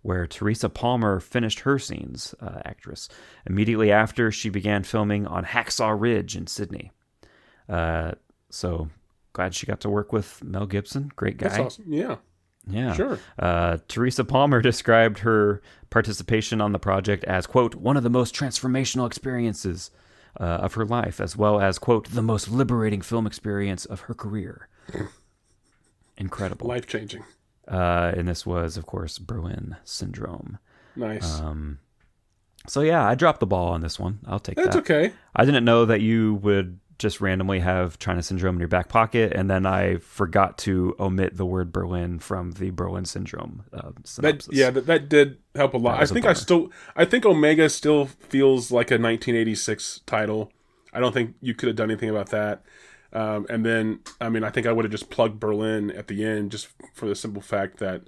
where Teresa Palmer finished her scenes, actress. Immediately after, she began filming on Hacksaw Ridge in Sydney. So glad she got to work with Mel Gibson. Great guy. That's awesome. Yeah. Yeah. Sure. Teresa Palmer described her participation on the project as, quote, one of the most transformational experiences of her life, as well as, quote, the most liberating film experience of her career. Incredible. Life-changing. And this was, of course, Berlin Syndrome. Nice. So yeah, I dropped the ball on this one. I'll take that. That's okay. I didn't know that you would just randomly have China Syndrome in your back pocket, and then I forgot to omit the word Berlin from the Berlin Syndrome synopsis. That did help a lot. I think Omega still feels like a 1986 title. I don't think you could have done anything about that. And then, I mean, I think I would have just plugged Berlin at the end, just for the simple fact that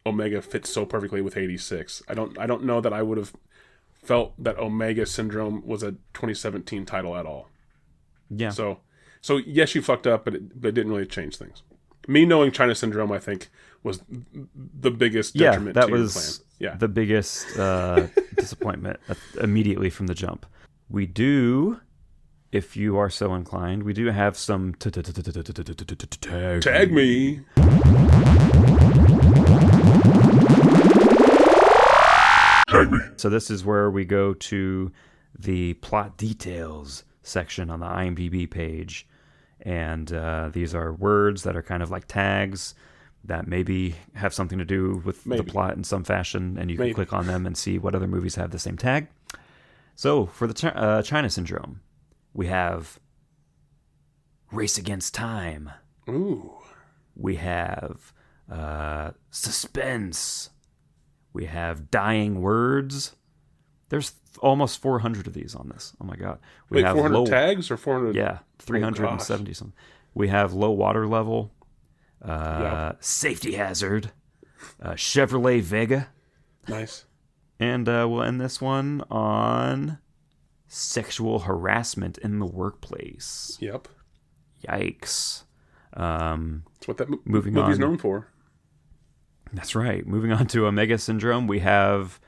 Omega fits so perfectly with 86. I don't know that I would have felt that Omega Syndrome was a 2017 title at all. Yeah. So yes, you fucked up, but it didn't really change things. Me knowing China Syndrome, I think, was the biggest detriment to your plan. Yeah, the biggest disappointment immediately from the jump. We do, if you are so inclined, we do have some tag me. So this is where we go to the plot details section on the IMDb page, and these are words that are kind of like tags that maybe have something to do with the plot in some fashion, and you can click on them and see what other movies have the same tag. So for the China Syndrome, we have Race Against Time. Ooh. We have Suspense. We have Dying Words. There's almost 400 of these on this. Oh my god. We have 400 tags or 400? Yeah, 370 something. We have Low Water Level, Safety Hazard, Chevrolet Vega. Nice. And we'll end this one on Sexual Harassment in the Workplace. Yep. Yikes. That's what that movie's known for. That's right. Moving on to Omega Syndrome, we have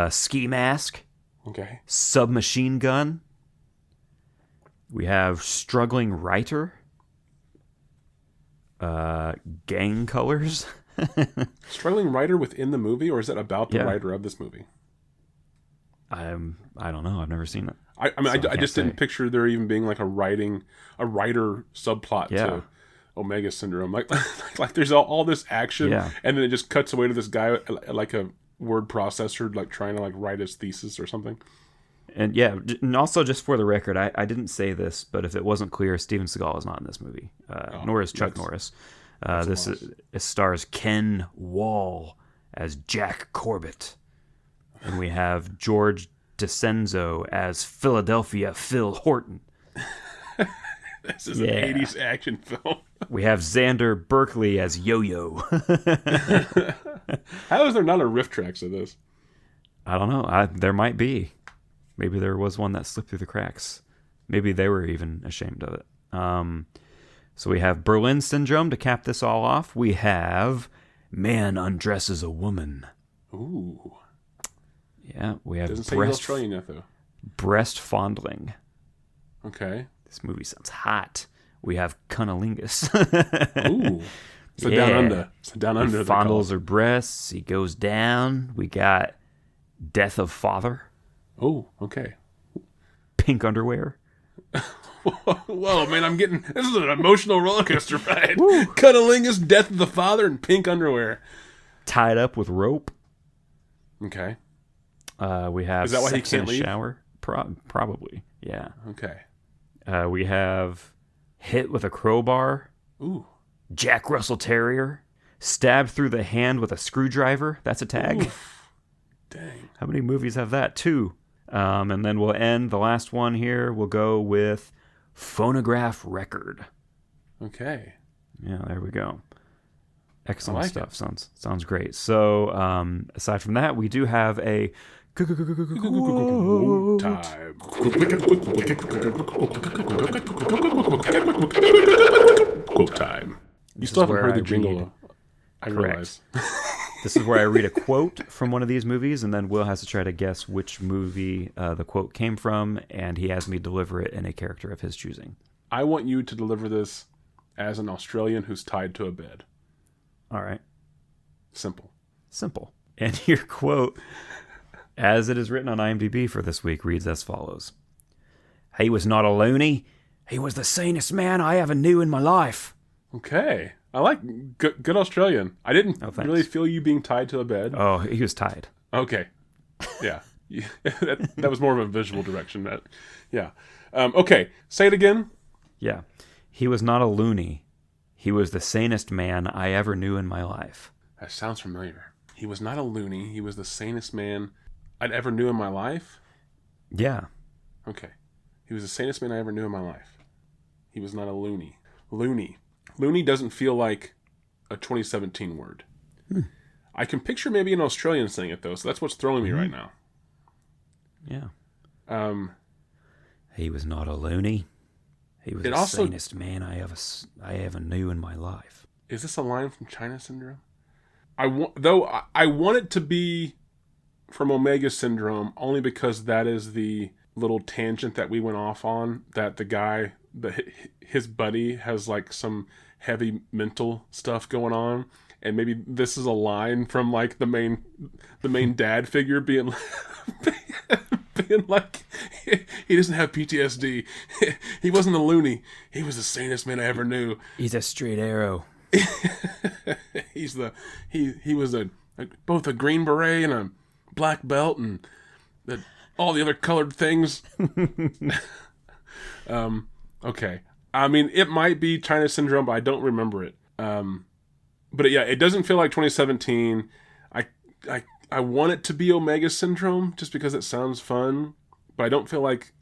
Ski Mask. Okay. Submachine Gun. We have Struggling Writer. Gang Colors. Struggling writer within the movie, or is it about the writer of this movie? I don't know. I've never seen it. I just didn't picture there even being like a writer subplot to Omega Syndrome. Like there's all this action, and then it just cuts away to this guy like a word processor, like trying to like write his thesis or something. And and also just for the record, I didn't say this, but if it wasn't clear, Steven Seagal is not in this movie, nor is Chuck Norris. This stars Ken Wall as Jack Corbett, and we have George DeCenzo as Philadelphia Phil Horton. This is an 80s action film. We have Xander Berkeley as Yo-Yo. How is there not a riff tracks of this? I don't know. There might be. Maybe there was one that slipped through the cracks. Maybe they were even ashamed of it. So we have Berlin Syndrome to cap this all off. We have Man Undresses a Woman. Ooh. Yeah, we have Doesn't say Australian yet, though. Breast Fondling. Okay. This movie sounds hot. We have Cunnilingus. Ooh. So down under. So down under. He fondles her breasts. He goes down. We got Death of Father. Oh, okay. Pink Underwear. Whoa, man, this is an emotional roller coaster ride. Cunnilingus, Death of the Father, and Pink Underwear. Tied Up with Rope. Okay. We have Is that why Sex he can't in a leave? Shower. Probably, yeah. Okay. We have Hit with a Crowbar. Ooh. Jack Russell Terrier. Stabbed through the hand with a screwdriver. That's a tag. Oof. Dang. How many movies have that? 2. And then we'll end the last one here. We'll go with Phonograph Record. Okay. Yeah, there we go. Excellent stuff. Sounds great. So aside from that, we do have a quote time. Quote time. You still haven't heard the jingle. I realize. This is where I read a quote from one of these movies, and then Will has to try to guess which movie the quote came from, and he has me deliver it in a character of his choosing. I want you to deliver this as an Australian who's tied to a bed. All right. Simple. And your quote, as it is written on IMDb for this week, reads as follows. He was not a loony. He was the sanest man I ever knew in my life. Okay. I like good Australian. I didn't really feel you being tied to a bed. Oh, he was tied. Okay. Yeah. That was more of a visual direction. Yeah. Okay. Say it again. Yeah. He was not a loony. He was the sanest man I ever knew in my life. That sounds familiar. He was not a loony. He was the sanest man I'd ever knew in my life. Yeah. Okay. He was the sanest man I ever knew in my life. He was not a loony. Loony. Loony doesn't feel like a 2017 word. I can picture maybe an Australian saying it, though, so that's what's throwing me right now. Yeah. He was not a loony. He was the sanest man I ever knew in my life. Is this a line from China Syndrome? I want it to be from Omega Syndrome, only because that is the little tangent that we went off on, that the guy, his buddy, has like some heavy mental stuff going on, and maybe this is a line from like the main dad figure being like, he doesn't have PTSD. He wasn't a loony. He was the sanest man I ever knew. He's a straight arrow. He was both a Green Beret and a black belt and all the other colored things. Okay. I mean, it might be China Syndrome, but I don't remember it. But yeah, it doesn't feel like 2017. I want it to be Omega Syndrome just because it sounds fun, but I don't feel like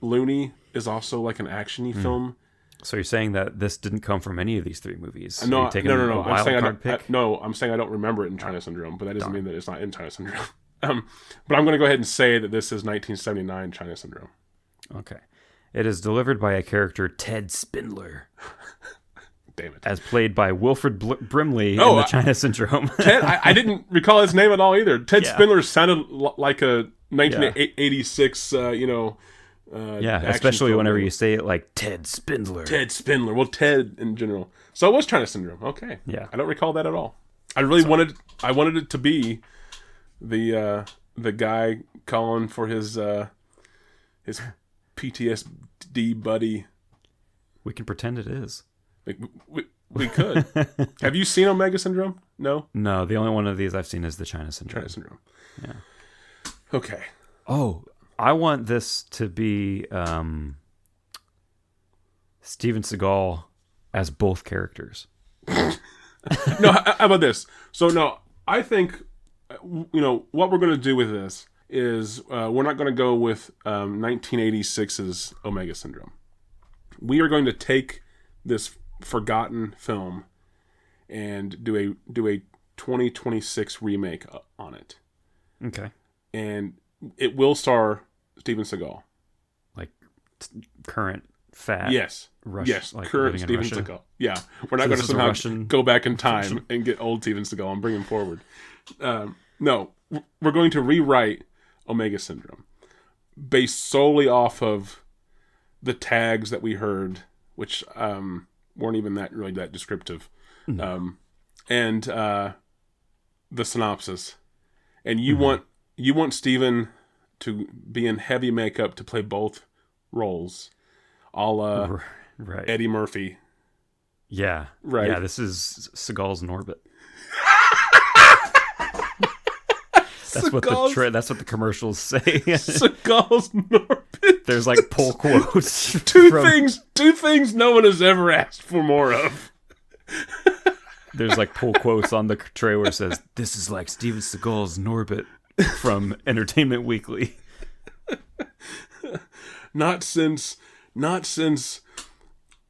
Looney is also like an action-y film. So you're saying that this didn't come from any of these three movies? No. I'm saying I don't remember it in China Syndrome, but that doesn't mean that it's not in China Syndrome. But I'm going to go ahead and say that this is 1979 China Syndrome. Okay. It is delivered by a character, Ted Spindler. Damn it. As played by Wilfred Brimley in the China Syndrome. Ted, I didn't recall his name at all either. Ted Spindler sounded like a 1986, especially whenever you say it like Ted Spindler. Ted Spindler. Well, Ted in general. So it was China Syndrome. Okay. Yeah. I don't recall that at all. I wanted it to be the guy calling for his PTSD buddy. We can pretend it is. We could. Have you seen Omega Syndrome? No? No, the only one of these I've seen is the China Syndrome. China Syndrome. Yeah. Okay. Oh, I want this to be Steven Seagal as both characters. No, how about this? So, no, I think, what we're going to do with this is we're not going to go with 1986's Omega Syndrome. We are going to take this forgotten film and do a 2026 remake on it. Okay. And it will star Steven Seagal. Like current fat. Yes. Yes. Like current Steven Seagal. Yeah. We're not going to somehow go back in time and get old Steven Seagal and bring him forward. No, we're going to rewrite Omega Syndrome based solely off of the tags that we heard, which weren't even that descriptive, and the synopsis. And you want Steven to be in heavy makeup to play both roles, a la Eddie Murphy. Yeah, right. Yeah, this is Seagal's Norbit. That's what the commercials say. Seagal's Norbit. There's like pull quotes. Two things no one has ever asked for more of. There's like pull quotes on the tray where it says, "This is like Steven Seagal's Norbit from Entertainment Weekly." Not since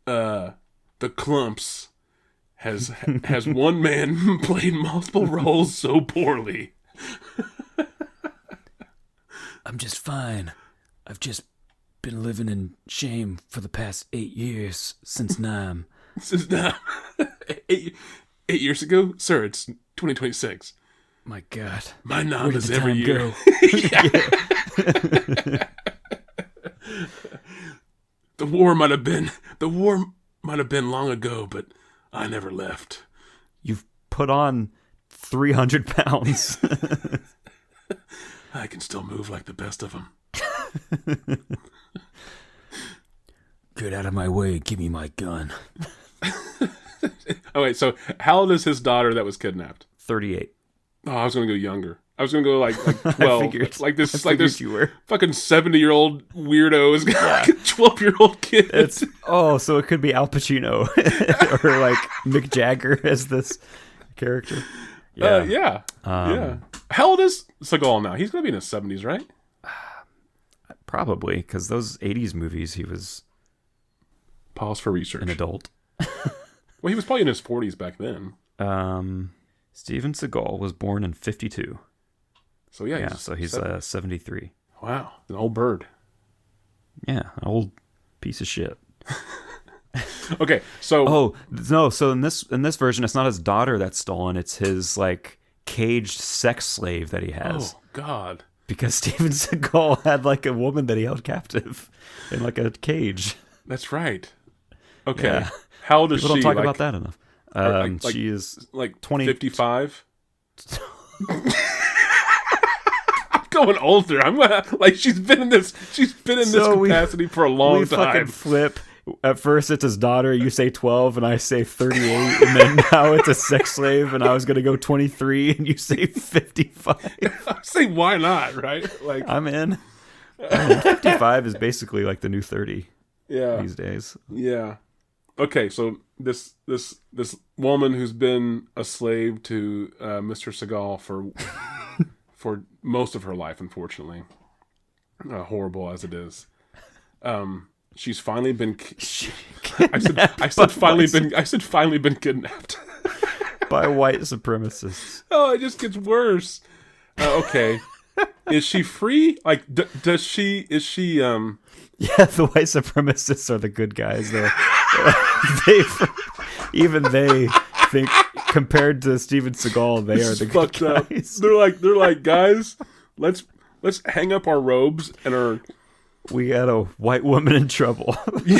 the Clumps has one man played multiple roles so poorly. I'm just fine. I've just been living in shame for the past 8 years since Nam. Since Nam. 8 years ago? Sir, it's 2026. My God. My Nam is every year. The war might have been long ago, but I never left. You've put on 300 pounds. I can still move like the best of them. Get out of my way and give me my gun. Oh, wait, so how old is his daughter that was kidnapped? 38. Oh, I was going to go younger. I was gonna go like 12. like this you were. fucking 70-year-old weirdo is like a 12-year-old kid. So it could be Al Pacino or like Mick Jagger as this character. Yeah. Yeah. How old is Seagal now? He's gonna be in his 70s, right? Probably, because those 80s movies, he was... Pause for research. An adult. Well, he was probably in his 40s back then. Steven Seagal was born in 52. So yeah, so he's 73. Wow, an old bird. Yeah, an old piece of shit. Okay, so so in this version, it's not his daughter that's stolen; it's his like caged sex slave that he has. Oh God! Because Steven Seagal had like a woman that he held captive in like a cage. That's right. Okay, yeah. How old is People she? don't talk about that enough. She is like 55. I'm going older. I'm gonna like she's been in this capacity for a long time. Fucking flip. At first it's his daughter, you say 12 and I say 38, and then now it's a sex slave and I was gonna go 23 and you say 55. I say why not, right? Like I'm in. 55 is basically like the new 30 these days. Yeah. Okay, so this woman who's been a slave to Mr. Seagal for most of her life, unfortunately, horrible as it is, she's finally been. I said finally been kidnapped by white supremacists. Oh, it just gets worse. Okay, is she free? Like, does she? Is she? Yeah, the white supremacists are the good guys, though. Even they think, compared to Steven Seagal, they are the good guys. They're like, guys, let's hang up our robes and we got a white woman in trouble. We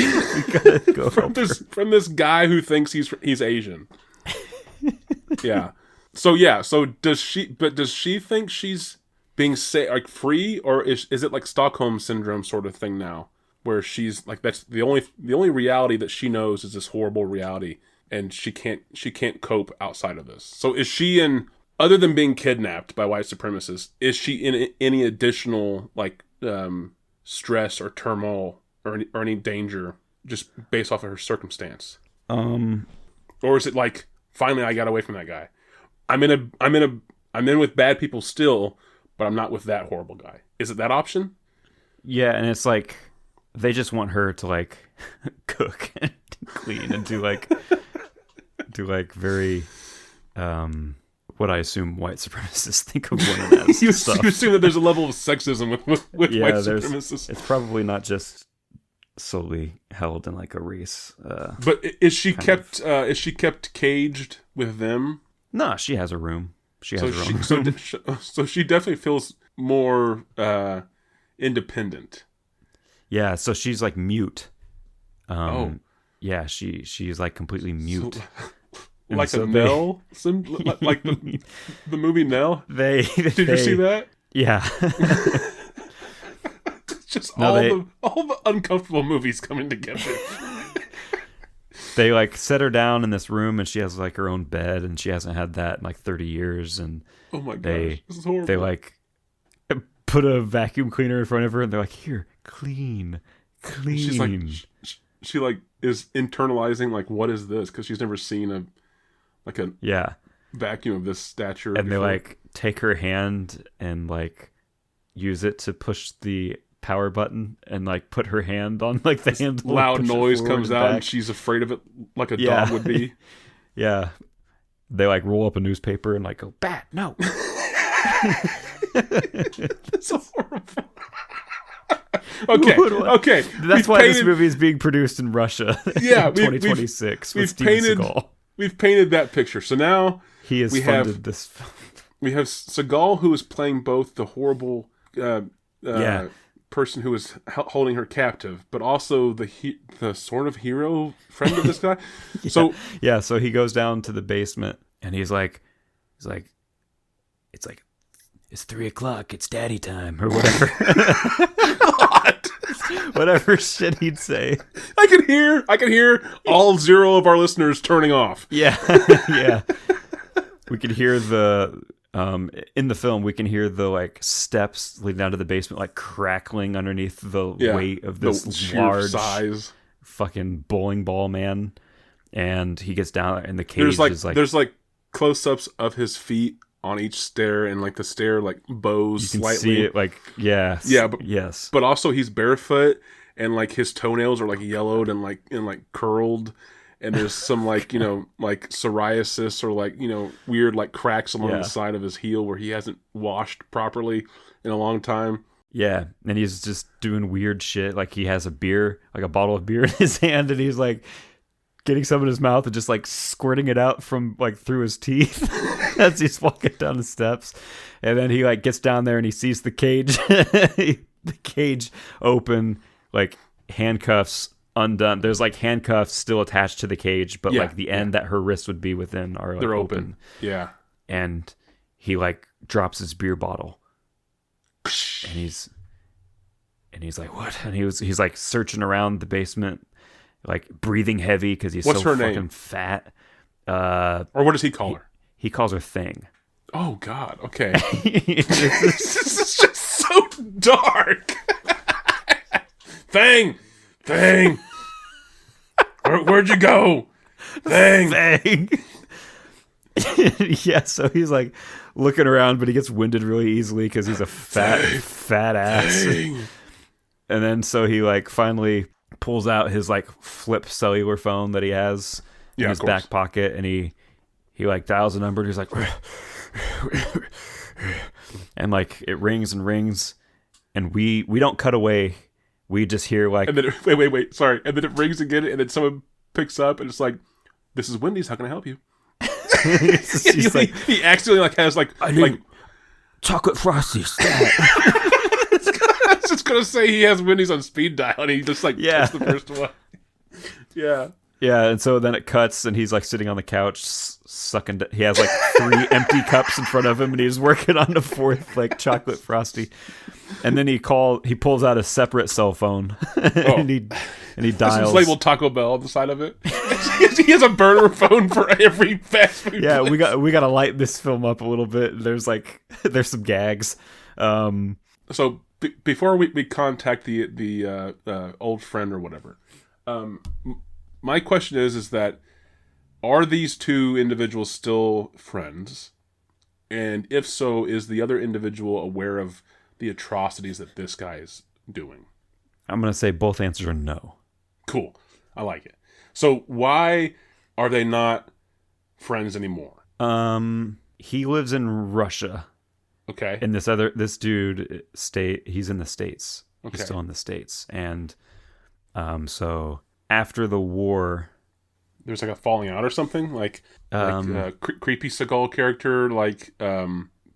gotta go from this guy who thinks he's Asian. Yeah. So does she think she's being free, or is it like Stockholm syndrome sort of thing now, where she's like, that's the only reality that she knows is this horrible reality, and she can't cope outside of this. So is she other than being kidnapped by white supremacists, is she in any additional like stress or turmoil or any danger just based off of her circumstance? Or is it like, finally I got away from that guy. I'm in with bad people still, but I'm not with that horrible guy. Is it that option? Yeah, and it's like they just want her to like cook and clean and do like very what I assume white supremacists think of women as. You assume that there's a level of sexism with white supremacists. It's probably not just solely held in like a race. But is she kept caged with them? No, she has a room. She has her own room. So she definitely feels more independent. Yeah, so she's like mute. Yeah, she's like completely mute. Like a Nell? Like the movie Nell? Did you see that? Yeah. Just all the uncomfortable movies coming together. They like set her down in this room and she has like her own bed and she hasn't had that in like 30 years. And oh my gosh, this is horrible. They like put a vacuum cleaner in front of her and they're like, here, clean. She's like, she like is internalizing like, what is this? Because she's never seen a vacuum of this stature. And before. They like take her hand and like use it to push the power button and like put her hand on like the handle. Loud noise comes out and she's afraid of it like a dog would be. Yeah. They like roll up a newspaper and like go, bat, no. That's horrible. Okay. That's why this movie is being produced in Russia. Yeah, 2026. We've painted that picture. So now he has funded this film. We have Seagal, who is playing both the horrible person who is holding her captive, but also the sort of hero friend of this guy. So he goes down to the basement and he's like, it's 3:00. It's daddy time or whatever. Whatever shit he'd say. I could hear all 0 of our listeners turning off. Yeah. Yeah. We could hear In the film, we can hear the like steps leading down to the basement, like crackling underneath the weight of this large size fucking bowling ball man. And he gets down, and the cage is like there's like close-ups of his feet on each stair, and like the stair like bows you can slightly. See it like yes, but also he's barefoot, and like his toenails are like yellowed and like curled. And there's some like, like psoriasis or like, weird like cracks along the side of his heel where he hasn't washed properly in a long time. Yeah. And he's just doing weird shit. Like he has a beer, like a bottle of beer in his hand, and he's like getting some in his mouth and just like squirting it out from like through his teeth as he's walking down the steps. And then he like gets down there and he sees the cage, the cage open, like handcuffs undone. There's like handcuffs still attached to the cage, but like the end that her wrists would be within are like they're open. Yeah. And he like drops his beer bottle, and he's like, what? And he's like searching around the basement, like breathing heavy because he's What's so her fucking name? Fat. Or what does he call her? He calls her Thing. Oh God. Okay. This is just so dark. Thing. Where'd you go? Thing. Yeah, so he's like looking around, but he gets winded really easily because he's a fat ass. Thing. And then so he like finally pulls out his like flip cellular phone that he has in his back pocket, and he like dials a number, and he's like, and like it rings and rings, and we don't cut away. We just hear like... And then, wait, sorry. And then it rings again, and then someone picks up, and it's like, this is Wendy's, how can I help you? He accidentally like has like... I need chocolate frosties. I was just going to say he has Wendy's on speed dial, and he just like gets the first one. Yeah. Yeah, and so then it cuts, and he's like sitting on the couch sucking. He has like 3 empty cups in front of him, and he's working on the 4th like chocolate frosty. And then he pulls out a separate cell phone, and he dials. It's labeled Taco Bell on the side of it. He has a burner phone for every fast food. Yeah, place. we got to light this film up a little bit. There's some gags. So before we contact the old friend or whatever, my question is that are these two individuals still friends? And if so, is the other individual aware of the atrocities that this guy is doing? I'm going to say both answers are no. Cool. I like it. So why are they not friends anymore? He lives in Russia. Okay. And this dude he's in the States. Okay. He's still in the States. And so after the war, there's like a falling out or something, like creepy Seagal character, like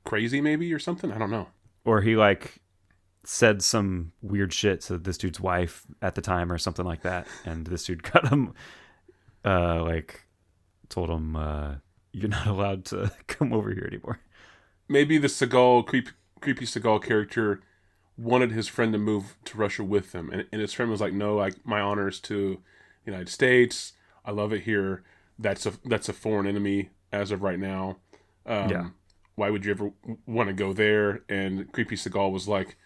crazy maybe or something. I don't know. Or he like said some weird shit to this dude's wife at the time or something like that, and this dude got him, like told him, "You're not allowed to come over here anymore." Maybe the Seagal creepy Seagal character wanted his friend to move to Russia with him, and his friend was like, "No, like my honor is to the United States. I love it here. That's a foreign enemy as of right now. Yeah. Why would you ever want to go there?" And creepy Seagal was like,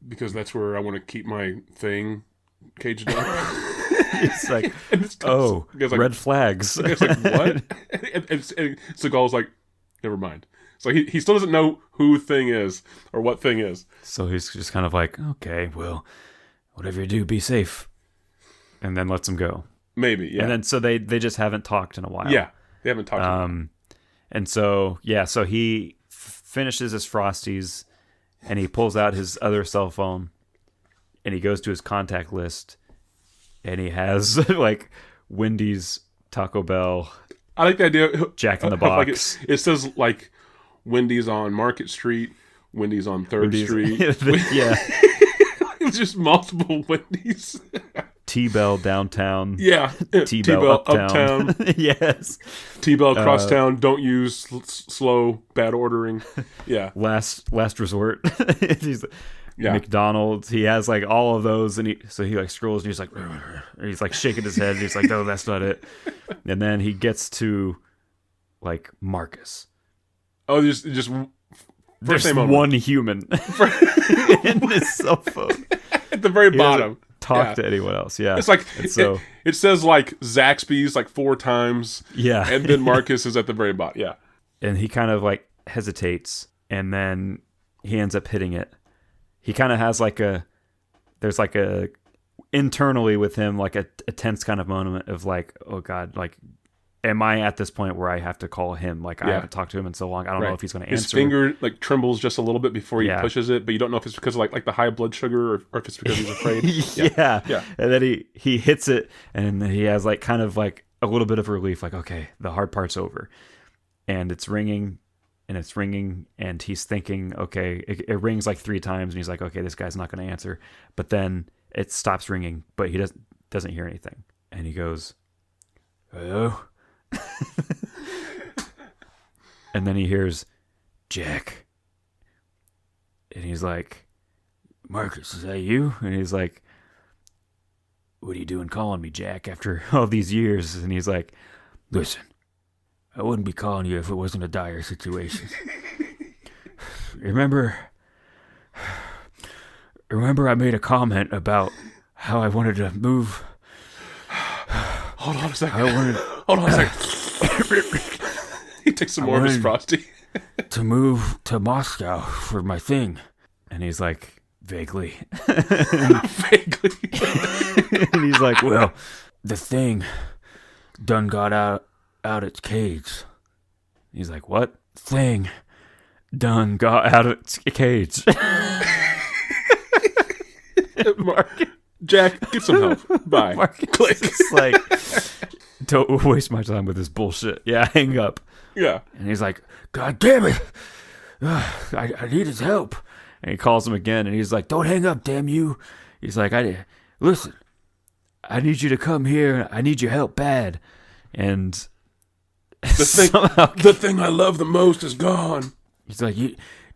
"Because that's where I want to keep my thing caged up." It's like, red flags. It's like, what? and Seagal's like, never mind. So he still doesn't know who Thing is or what Thing is. So he's just kind of like, okay, well, whatever you do, be safe. And then lets him go. Maybe, yeah. And then so they just haven't talked in a while. Yeah, they haven't talked in a while. And so, so he finishes his Frosties, and he pulls out his other cell phone, and he goes to his contact list, and he has like Wendy's, Taco Bell. I like the idea. Jack in the Box. Like it says like Wendy's on Market Street, Wendy's on 3rd Street. Yeah. It's just multiple Wendy's. T-Bell downtown. Yeah. T-Bell uptown. Yes. T-Bell crosstown. Don't use slow, bad ordering. Yeah. Last resort. McDonald's. He has like all of those, and he like scrolls, and he's like shaking his head, and he's like, no, that's not it. And then he gets to like Marcus. Oh, just there's one human in his cell phone at the very bottom. Talk to anyone else. Yeah, it's like it says like Zaxby's like 4 times. Yeah, and then Marcus is at the very bottom. Yeah, and he kind of like hesitates, and then he ends up hitting it. He kind of has there's like a internally with him like a tense kind of moment of like, oh God, like, am I at this point where I have to call him? Like, I haven't talked to him in so long. I don't know if he's going to answer. His finger like trembles just a little bit before he pushes it, but you don't know if it's because of like the high blood sugar or if it's because he's afraid. Yeah. And then he hits it, and he has like kind of like a little bit of relief, like, okay, the hard part's over. And it's ringing, and he's thinking, okay, it rings like 3 times, and he's like, okay, this guy's not going to answer. But then it stops ringing, but he doesn't hear anything. And he goes, hello? And then he hears Jack, and he's like, Marcus, is that you? And he's like, what are you doing calling me, Jack, after all these years? And he's like, listen, I wouldn't be calling you if it wasn't a dire situation. Remember I made a comment about how I wanted to move. Hold on a second. He takes some more of his Frosty. To move to Moscow for my thing. And he's like, vaguely. Vaguely. And he's like, well, the thing done got out its cage. He's like, what? Thing done got out its cage. Jack, get some help. Bye. Click. It's like, don't waste my time with this bullshit. Yeah, hang up. Yeah. And he's like, God damn it. I need his help. And he calls him again, and he's like, don't hang up, damn you. He's like, listen, I need you to come here. I need your help bad. And the thing I love the most is gone. He's like,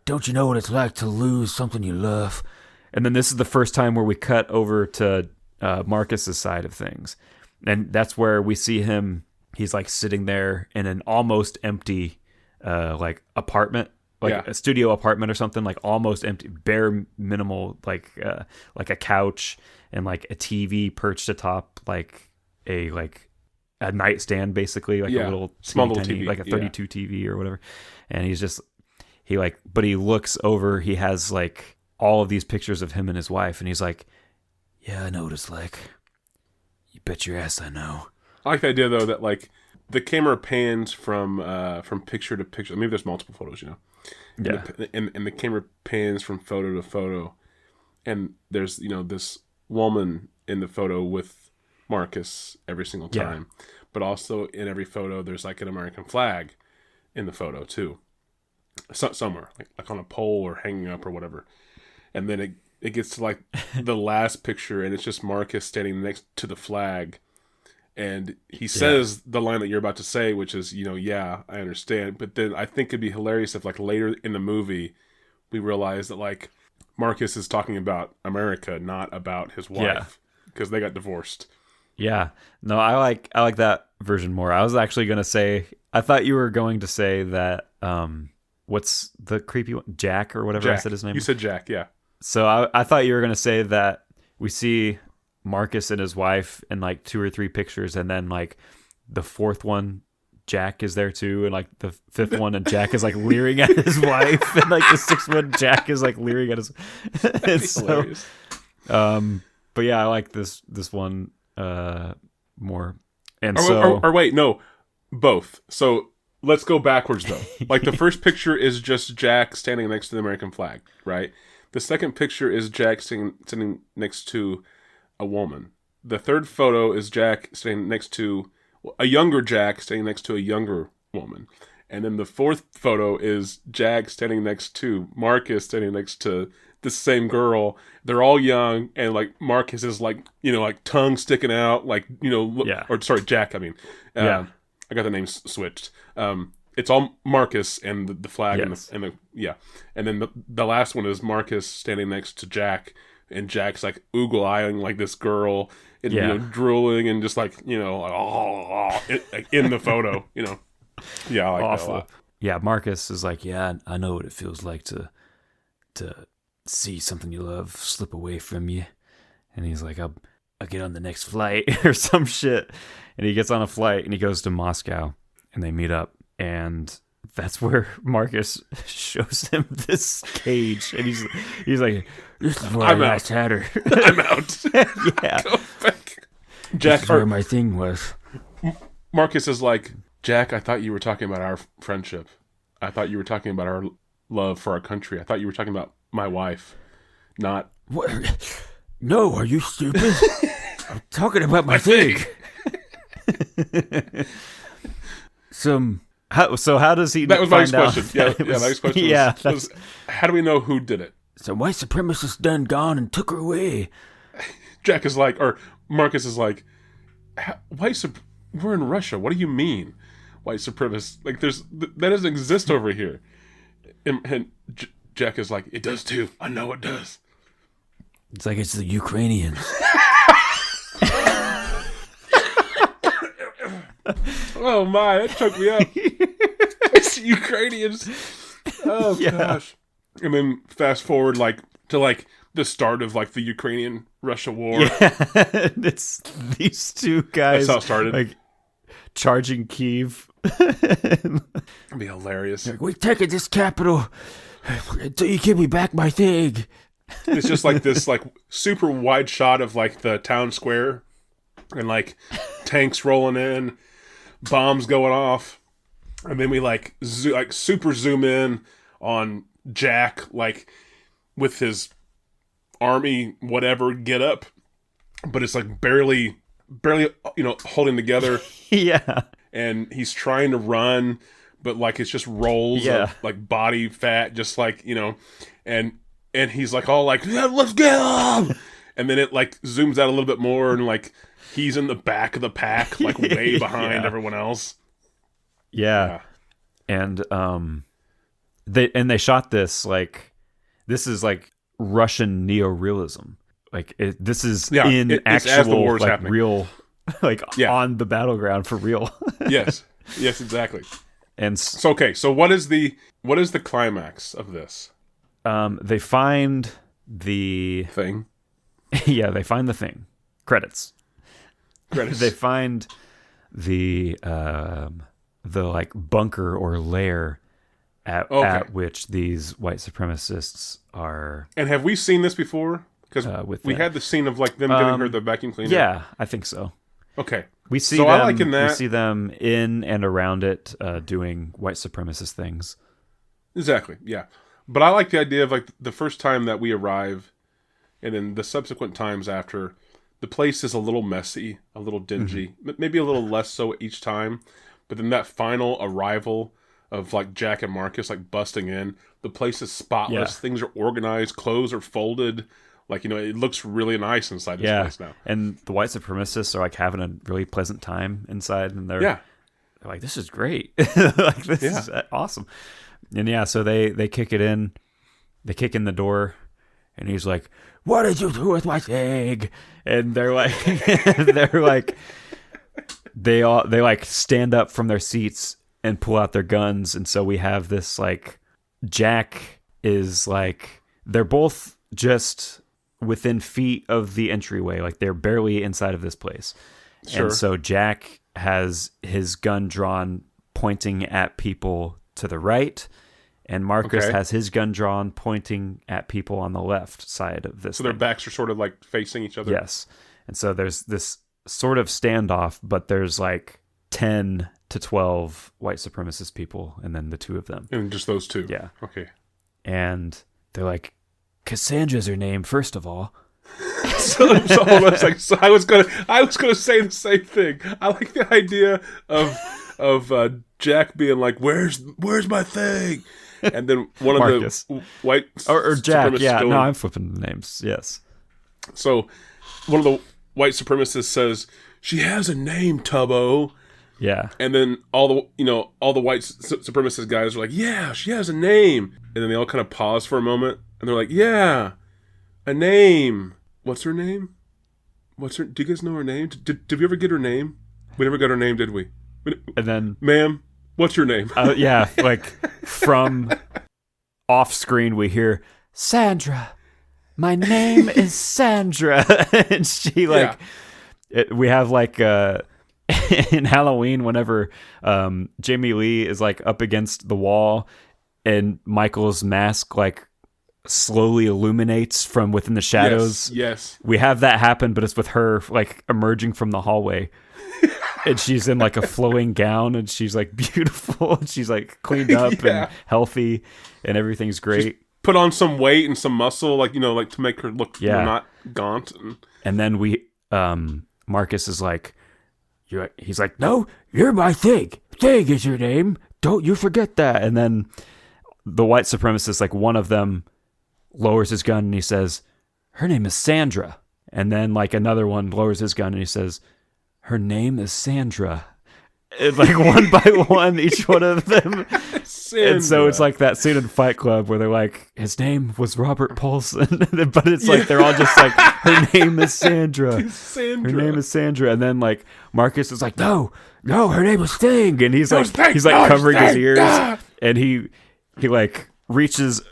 don't you know what it's like to lose something you love? And then this is the first time where we cut over to Marcus's side of things. And that's where we see him. He's like sitting there in an almost empty like apartment, like a studio apartment or something, like almost empty, bare minimal, like a couch and like a TV perched atop like a nightstand, basically, like a little small little TV, like a 32 TV or whatever. And but he looks over, he has like all of these pictures of him and his wife, and he's like, yeah, I know what it's like. You bet your ass I know. I like the idea though that like the camera pans from picture to picture. Maybe there's multiple photos, you know. And the camera pans from photo to photo, and there's this woman in the photo with Marcus every single time, but also in every photo there's like an American flag in the photo too, somewhere like on a pole or hanging up or whatever. And then it gets to like the last picture, and it's just Marcus standing next to the flag. And he says the line that you're about to say, which is, I understand. But then I think it'd be hilarious if like later in the movie, we realize that like Marcus is talking about America, not about his wife, because they got divorced. Yeah. No, I like that version more. I was actually going to say, I thought you were going to say that, what's the creepy one? Jack or whatever I said his name. You said Jack, yeah. So I thought you were going to say that we see Marcus and his wife in like 2 or 3 pictures, and then like the 4th one, Jack is there too, and like the 5th one, and Jack is like leering at his wife, and like the 6th one, Jack is like leering at his. It's so, but yeah, I like this one more. And wait, no, both. So let's go backwards though. Like the first picture is just Jack standing next to the American flag, right? The second picture is Jack sitting next to a woman. The third photo is Jack standing next to a younger Jack standing next to a younger woman. And then the 4th photo is Jack standing next to Marcus standing next to the same girl. They're all young, and like Marcus is like, like tongue sticking out, like, or sorry, Jack, I mean. I got the names switched. It's all Marcus and the flag and then the last one is Marcus standing next to Jack, and Jack's like oogle eyeing like this girl and drooling and just like like in the photo. I like that a lot. yeah, Marcus is like, yeah, I know what it feels like to see something you love slip away from you. And he's like, I'll get on the next flight or some shit. And he gets on a flight and he goes to Moscow and they meet up. And that's where Marcus shows him this cage. And he's like, this is where I last had her. I'm out. Yeah. Go back. Jack, this is where my thing was. Marcus is like, Jack, I thought you were talking about our friendship. I thought you were talking about our love for our country. I thought you were talking about my wife, not... What? No, are you stupid? I'm talking about my thing. How does he? That was my next question. Yeah, my next question was, how do we know who did it? Some white supremacist done gone and took her away. Jack is like, or Marcus is like, we're in Russia. What do you mean, white supremacists? Like, that doesn't exist over here. And Jack is like, it does too. I know it does. It's like it's the Ukrainians. Oh my, that choked me up. It's the Ukrainians. Oh yeah. Gosh. And then fast forward to the start of the Ukrainian Russia war. Yeah. It's these two guys. That's how it started. Charging Kyiv. It'd be hilarious. We're taking this capital until you give me back my thing. It's just this super wide shot of the town square and tanks rolling in, bombs going off, and then we super zoom in on Jack with his army whatever get up, but it's barely holding together. Yeah, and he's trying to run, but it's just rolls of body fat, just and he's yeah, let's go. And then it zooms out a little bit more and he's in the back of the pack, way behind everyone else. Yeah. And they shot this this is Russian neorealism. This is actual as the war's happening. Real on the battleground for real. Yes, exactly. And so what is the climax of this? They find the thing. Yeah, they find the thing. Credits. They find the bunker or lair at which these white supremacists are. And have we seen this before? Because we had the scene of them giving her the vacuum cleaner. Yeah, I think so. Okay, we see them. We see them in and around it doing white supremacist things. Exactly. Yeah. But I like the idea of the first time that we arrive, and then the subsequent times after, the place is a little messy, a little dingy, maybe a little less so each time. But then that final arrival of Jack and Marcus busting in, the place is spotless. Yeah. Things are organized, clothes are folded. It looks really nice inside this place now. And the white supremacists are having a really pleasant time inside, and they're like, "This is great! This is awesome." And so they kick it in. They kick in the door, and he's like, "What did you do with my thing?" And they're they stand up from their seats and pull out their guns. And so we have this Jack is they're both just within feet of the entryway, they're barely inside of this place. Sure. And so Jack has his gun drawn, pointing at people to the right, and Marcus has his gun drawn, pointing at people on the left side of this. So their backs are sort of facing each other. Yes. And so there's this sort of standoff, but there's 10 to 12 white supremacist people, and then the two of them. And just those two. Yeah. Okay. And they're like, Cassandra's her name, first of all. so hold on a second. So I was gonna say the same thing. I like the idea of Jack being where's my thing? And then one Marcus. Of the white or Jack, no, I'm flipping the names. Yes. So one of the white supremacists says, "She has a name, Tubbo." Yeah. And then all the white supremacist guys are like, "Yeah, she has a name." And then they all kind of pause for a moment, and they're like, "Yeah, a name. What's her name? Do you guys know her name? Did we ever get her name? We never got her name, did we?" And then, ma'am, What's your name? Yeah, like from off screen we hear, Sandra, my name is Sandra. And she like, we have like, in Halloween, whenever Jamie Lee is like up against the wall and Michael's mask like slowly illuminates from within the shadows. Yes. We have that happen, but it's with her like emerging from the hallway. And she's in like a flowing gown, and she's like beautiful, and she's like cleaned up and healthy, and everything's great. She's put on some weight and some muscle, like, you know, like to make her look not gaunt. And then Marcus is like, he's like, no, you're my thing. Thing is your name. Don't you forget that. And then the white supremacists, like one of them lowers his gun and he says, her name is Sandra. And then like another one lowers his gun and he says, her name is Sandra. And like one by one, each one of them. Sandra. And so it's like that scene in Fight Club where they're like, his name was Robert Paulson. But it's like, they're all just like, her name is Sandra. Sandra. Her name is Sandra. And then like Marcus is like, no, her name is Sting. And he's like covering his ears. Ah! And he like reaches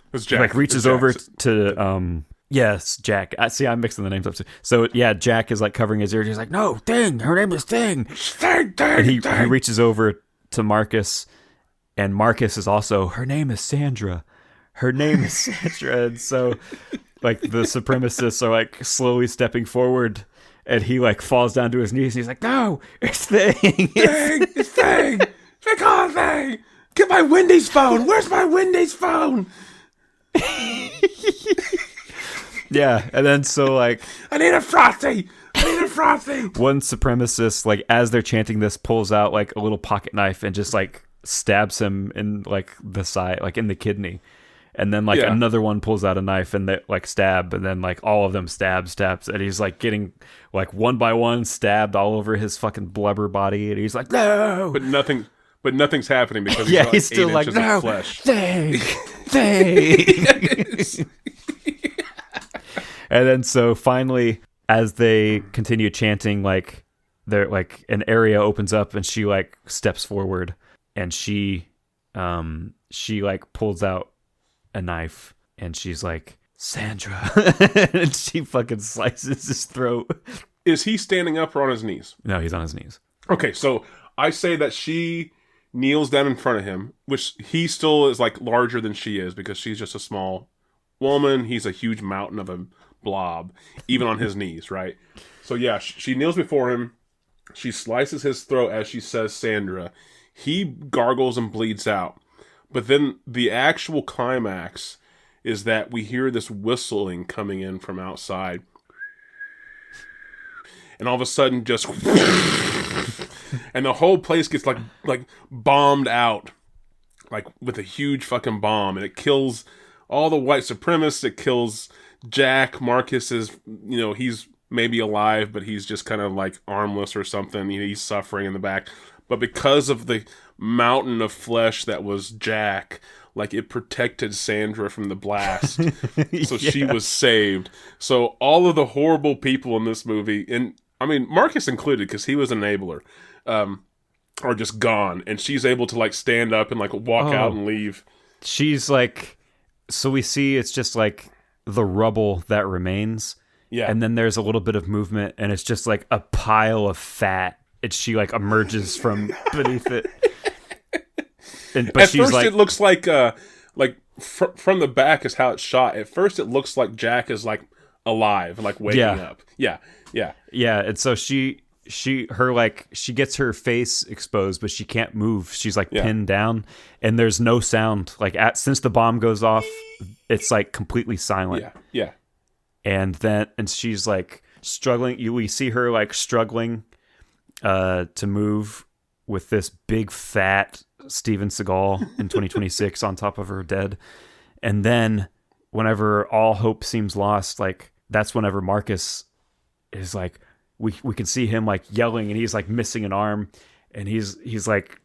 over to yes, Jack. See, I'm mixing the names up too. So yeah, Jack is like covering his ears. He's like, no, Thing. Her name is Thing. Thing. And he reaches over to Marcus, and Marcus is also, her name is Sandra. Her name is Sandra. And so like the supremacists are like slowly stepping forward, and he like falls down to his knees. And he's like, no, it's Thing. It's Thing. They call it Thing. Get my Wendy's phone. Where's my Wendy's phone? Yeah, and then so like, I need a Frosty. One supremacist, like as they're chanting this, pulls out like a little pocket knife and just like stabs him in like the side, like in the kidney. And then like another one pulls out a knife and they like stab, and then like all of them stabs, and he's like getting like one by one stabbed all over his fucking blubber body, and he's like, no, but nothing's happening because he's still like, no, flesh. Thing. And then so finally, as they continue chanting, like they're like an area opens up and she like steps forward and she like pulls out a knife and she's like, Sandra. And she fucking slices his throat. Is he standing up or on his knees? No, he's on his knees. Okay, so I say that she kneels down in front of him, which he still is like larger than she is because she's just a small woman. He's a huge mountain of a blob, even on his knees, right? So yeah, she kneels before him. She slices his throat as she says Sandra. He gargles and bleeds out. But then the actual climax is that we hear this whistling coming in from outside. And all of a sudden just and the whole place gets like bombed out, like with a huge fucking bomb, and it kills all the white supremacists. It kills Jack. Marcus is, you know, he's maybe alive, but he's just kind of like armless or something. You know, he's suffering in the back. But because of the mountain of flesh that was Jack, like it protected Sandra from the blast. So she was saved. So all of the horrible people in this movie, and I mean, Marcus included, because he was an enabler, are just gone. And she's able to like stand up and like walk out and leave. She's like, so we see it's just like the rubble that remains. Yeah. And then there's a little bit of movement and it's just like a pile of fat. And she like emerges from beneath it. But at first like, it looks like from the back is how it's shot. At first it looks like Jack is like alive and like waking up. Yeah. And so she gets her face exposed, but she can't move. She's like pinned down, and there's no sound. Like since the bomb goes off, it's like completely silent. Yeah. And she's like struggling. We see her like struggling to move with this big fat Steven Seagal in 2026 on top of her dead. And then whenever all hope seems lost, like that's whenever Marcus is like, we can see him like yelling, and he's like missing an arm, and he's like,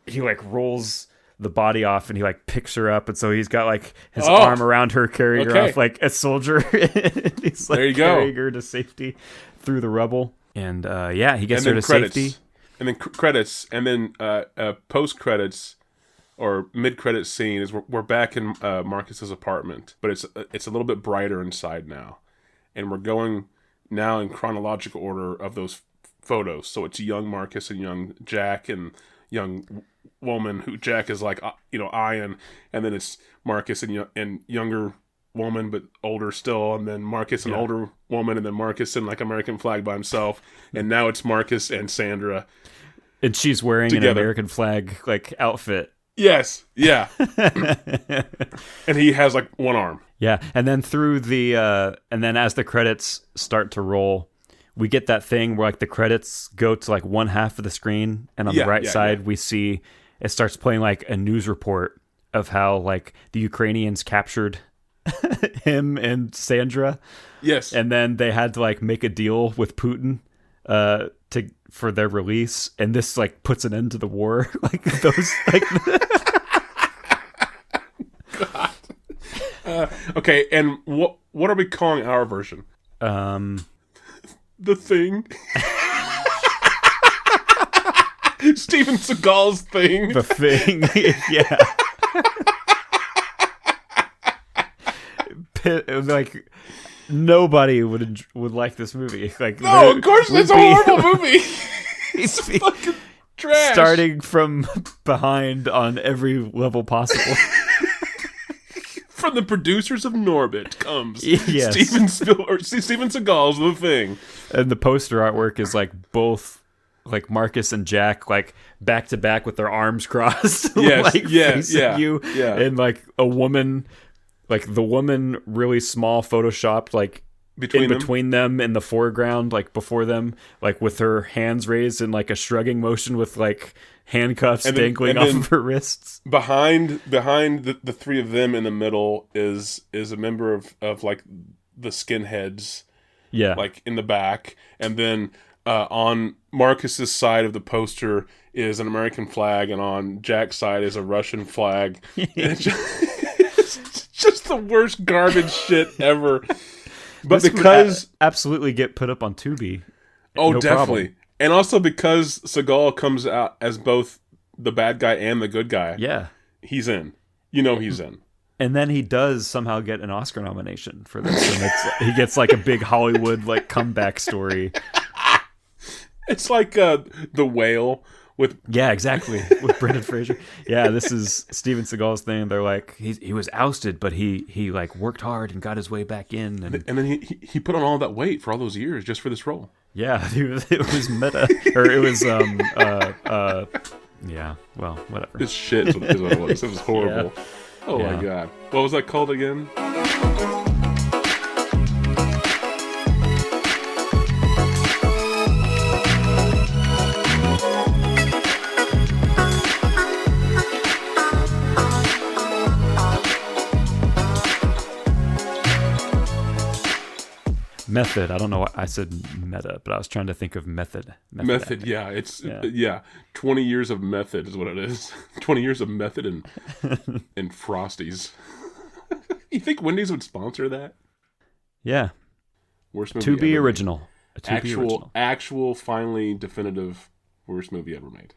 he like rolls the body off and he like picks her up, and so he's got like his arm around her, carrying her off like a soldier. He's like carrying her to safety through the rubble, and he gets her to safety. and then credits, and then post credits or mid credits scene is we're back in Marcus's apartment, but it's a little bit brighter inside now, and we're going now in chronological order of those photos. So it's young Marcus and young Jack and young woman who Jack is like eyeing, and then it's Marcus and younger woman but older still, and then Marcus and older woman, and then Marcus and like American flag by himself, and now it's Marcus and Sandra, and she's wearing together. An American flag like outfit. Yes, yeah. And he has like one arm. Yeah, and then through the and then as the credits start to roll, we get that thing where like the credits go to like one half of the screen, and on the right side we see it starts playing like a news report of how like the Ukrainians captured him and Sandra. Yes. And then they had to like make a deal with Putin for their release, and this like puts an end to the war. Like those like God. Okay, and what are we calling our version? The Thing. Steven Seagal's Thing. The Thing. Yeah. Like nobody would like this movie. Like no, of course it's a horrible movie. It's fucking trash. Starting from behind on every level possible. From the producers of Norbit comes yes. Steven Seagal's The Thing, and the poster artwork is like both like Marcus and Jack like back to back with their arms crossed. Yes, like facing you, and like a woman. Like the woman really small photoshopped like between them in the foreground, like before them, like with her hands raised in like a shrugging motion with like handcuffs dangling off of her wrists. Behind the three of them in the middle is a member of like the skinheads. Yeah. Like in the back. And then on Marcus's side of the poster is an American flag, and on Jack's side is a Russian flag. It's just the worst garbage shit ever. But this because would absolutely get put up on Tubi. Oh, no definitely. Problem. And also because Seagal comes out as both the bad guy and the good guy. Yeah. He's in. You know he's in. And then he does somehow get an Oscar nomination for this. And he gets like a big Hollywood like comeback story. It's like The Whale. Yeah, exactly. With Brendan Fraser. Yeah, this is Steven Seagal's thing. They're like, he was ousted, but he like worked hard and got his way back in. And then he put on all that weight for all those years just for this role. Yeah, it was meta. Or it was, yeah, well, whatever. This shit is what it was. It was horrible. Yeah. Oh my God. What was that called again? Method. I don't know why I said meta, but I was trying to think of method. Method, yeah. It's 20 years of method is what it is. 20 years of method and Frosties. You think Wendy's would sponsor that? Yeah. Worst movie to be ever original. Made. Actual, finally definitive worst movie ever made.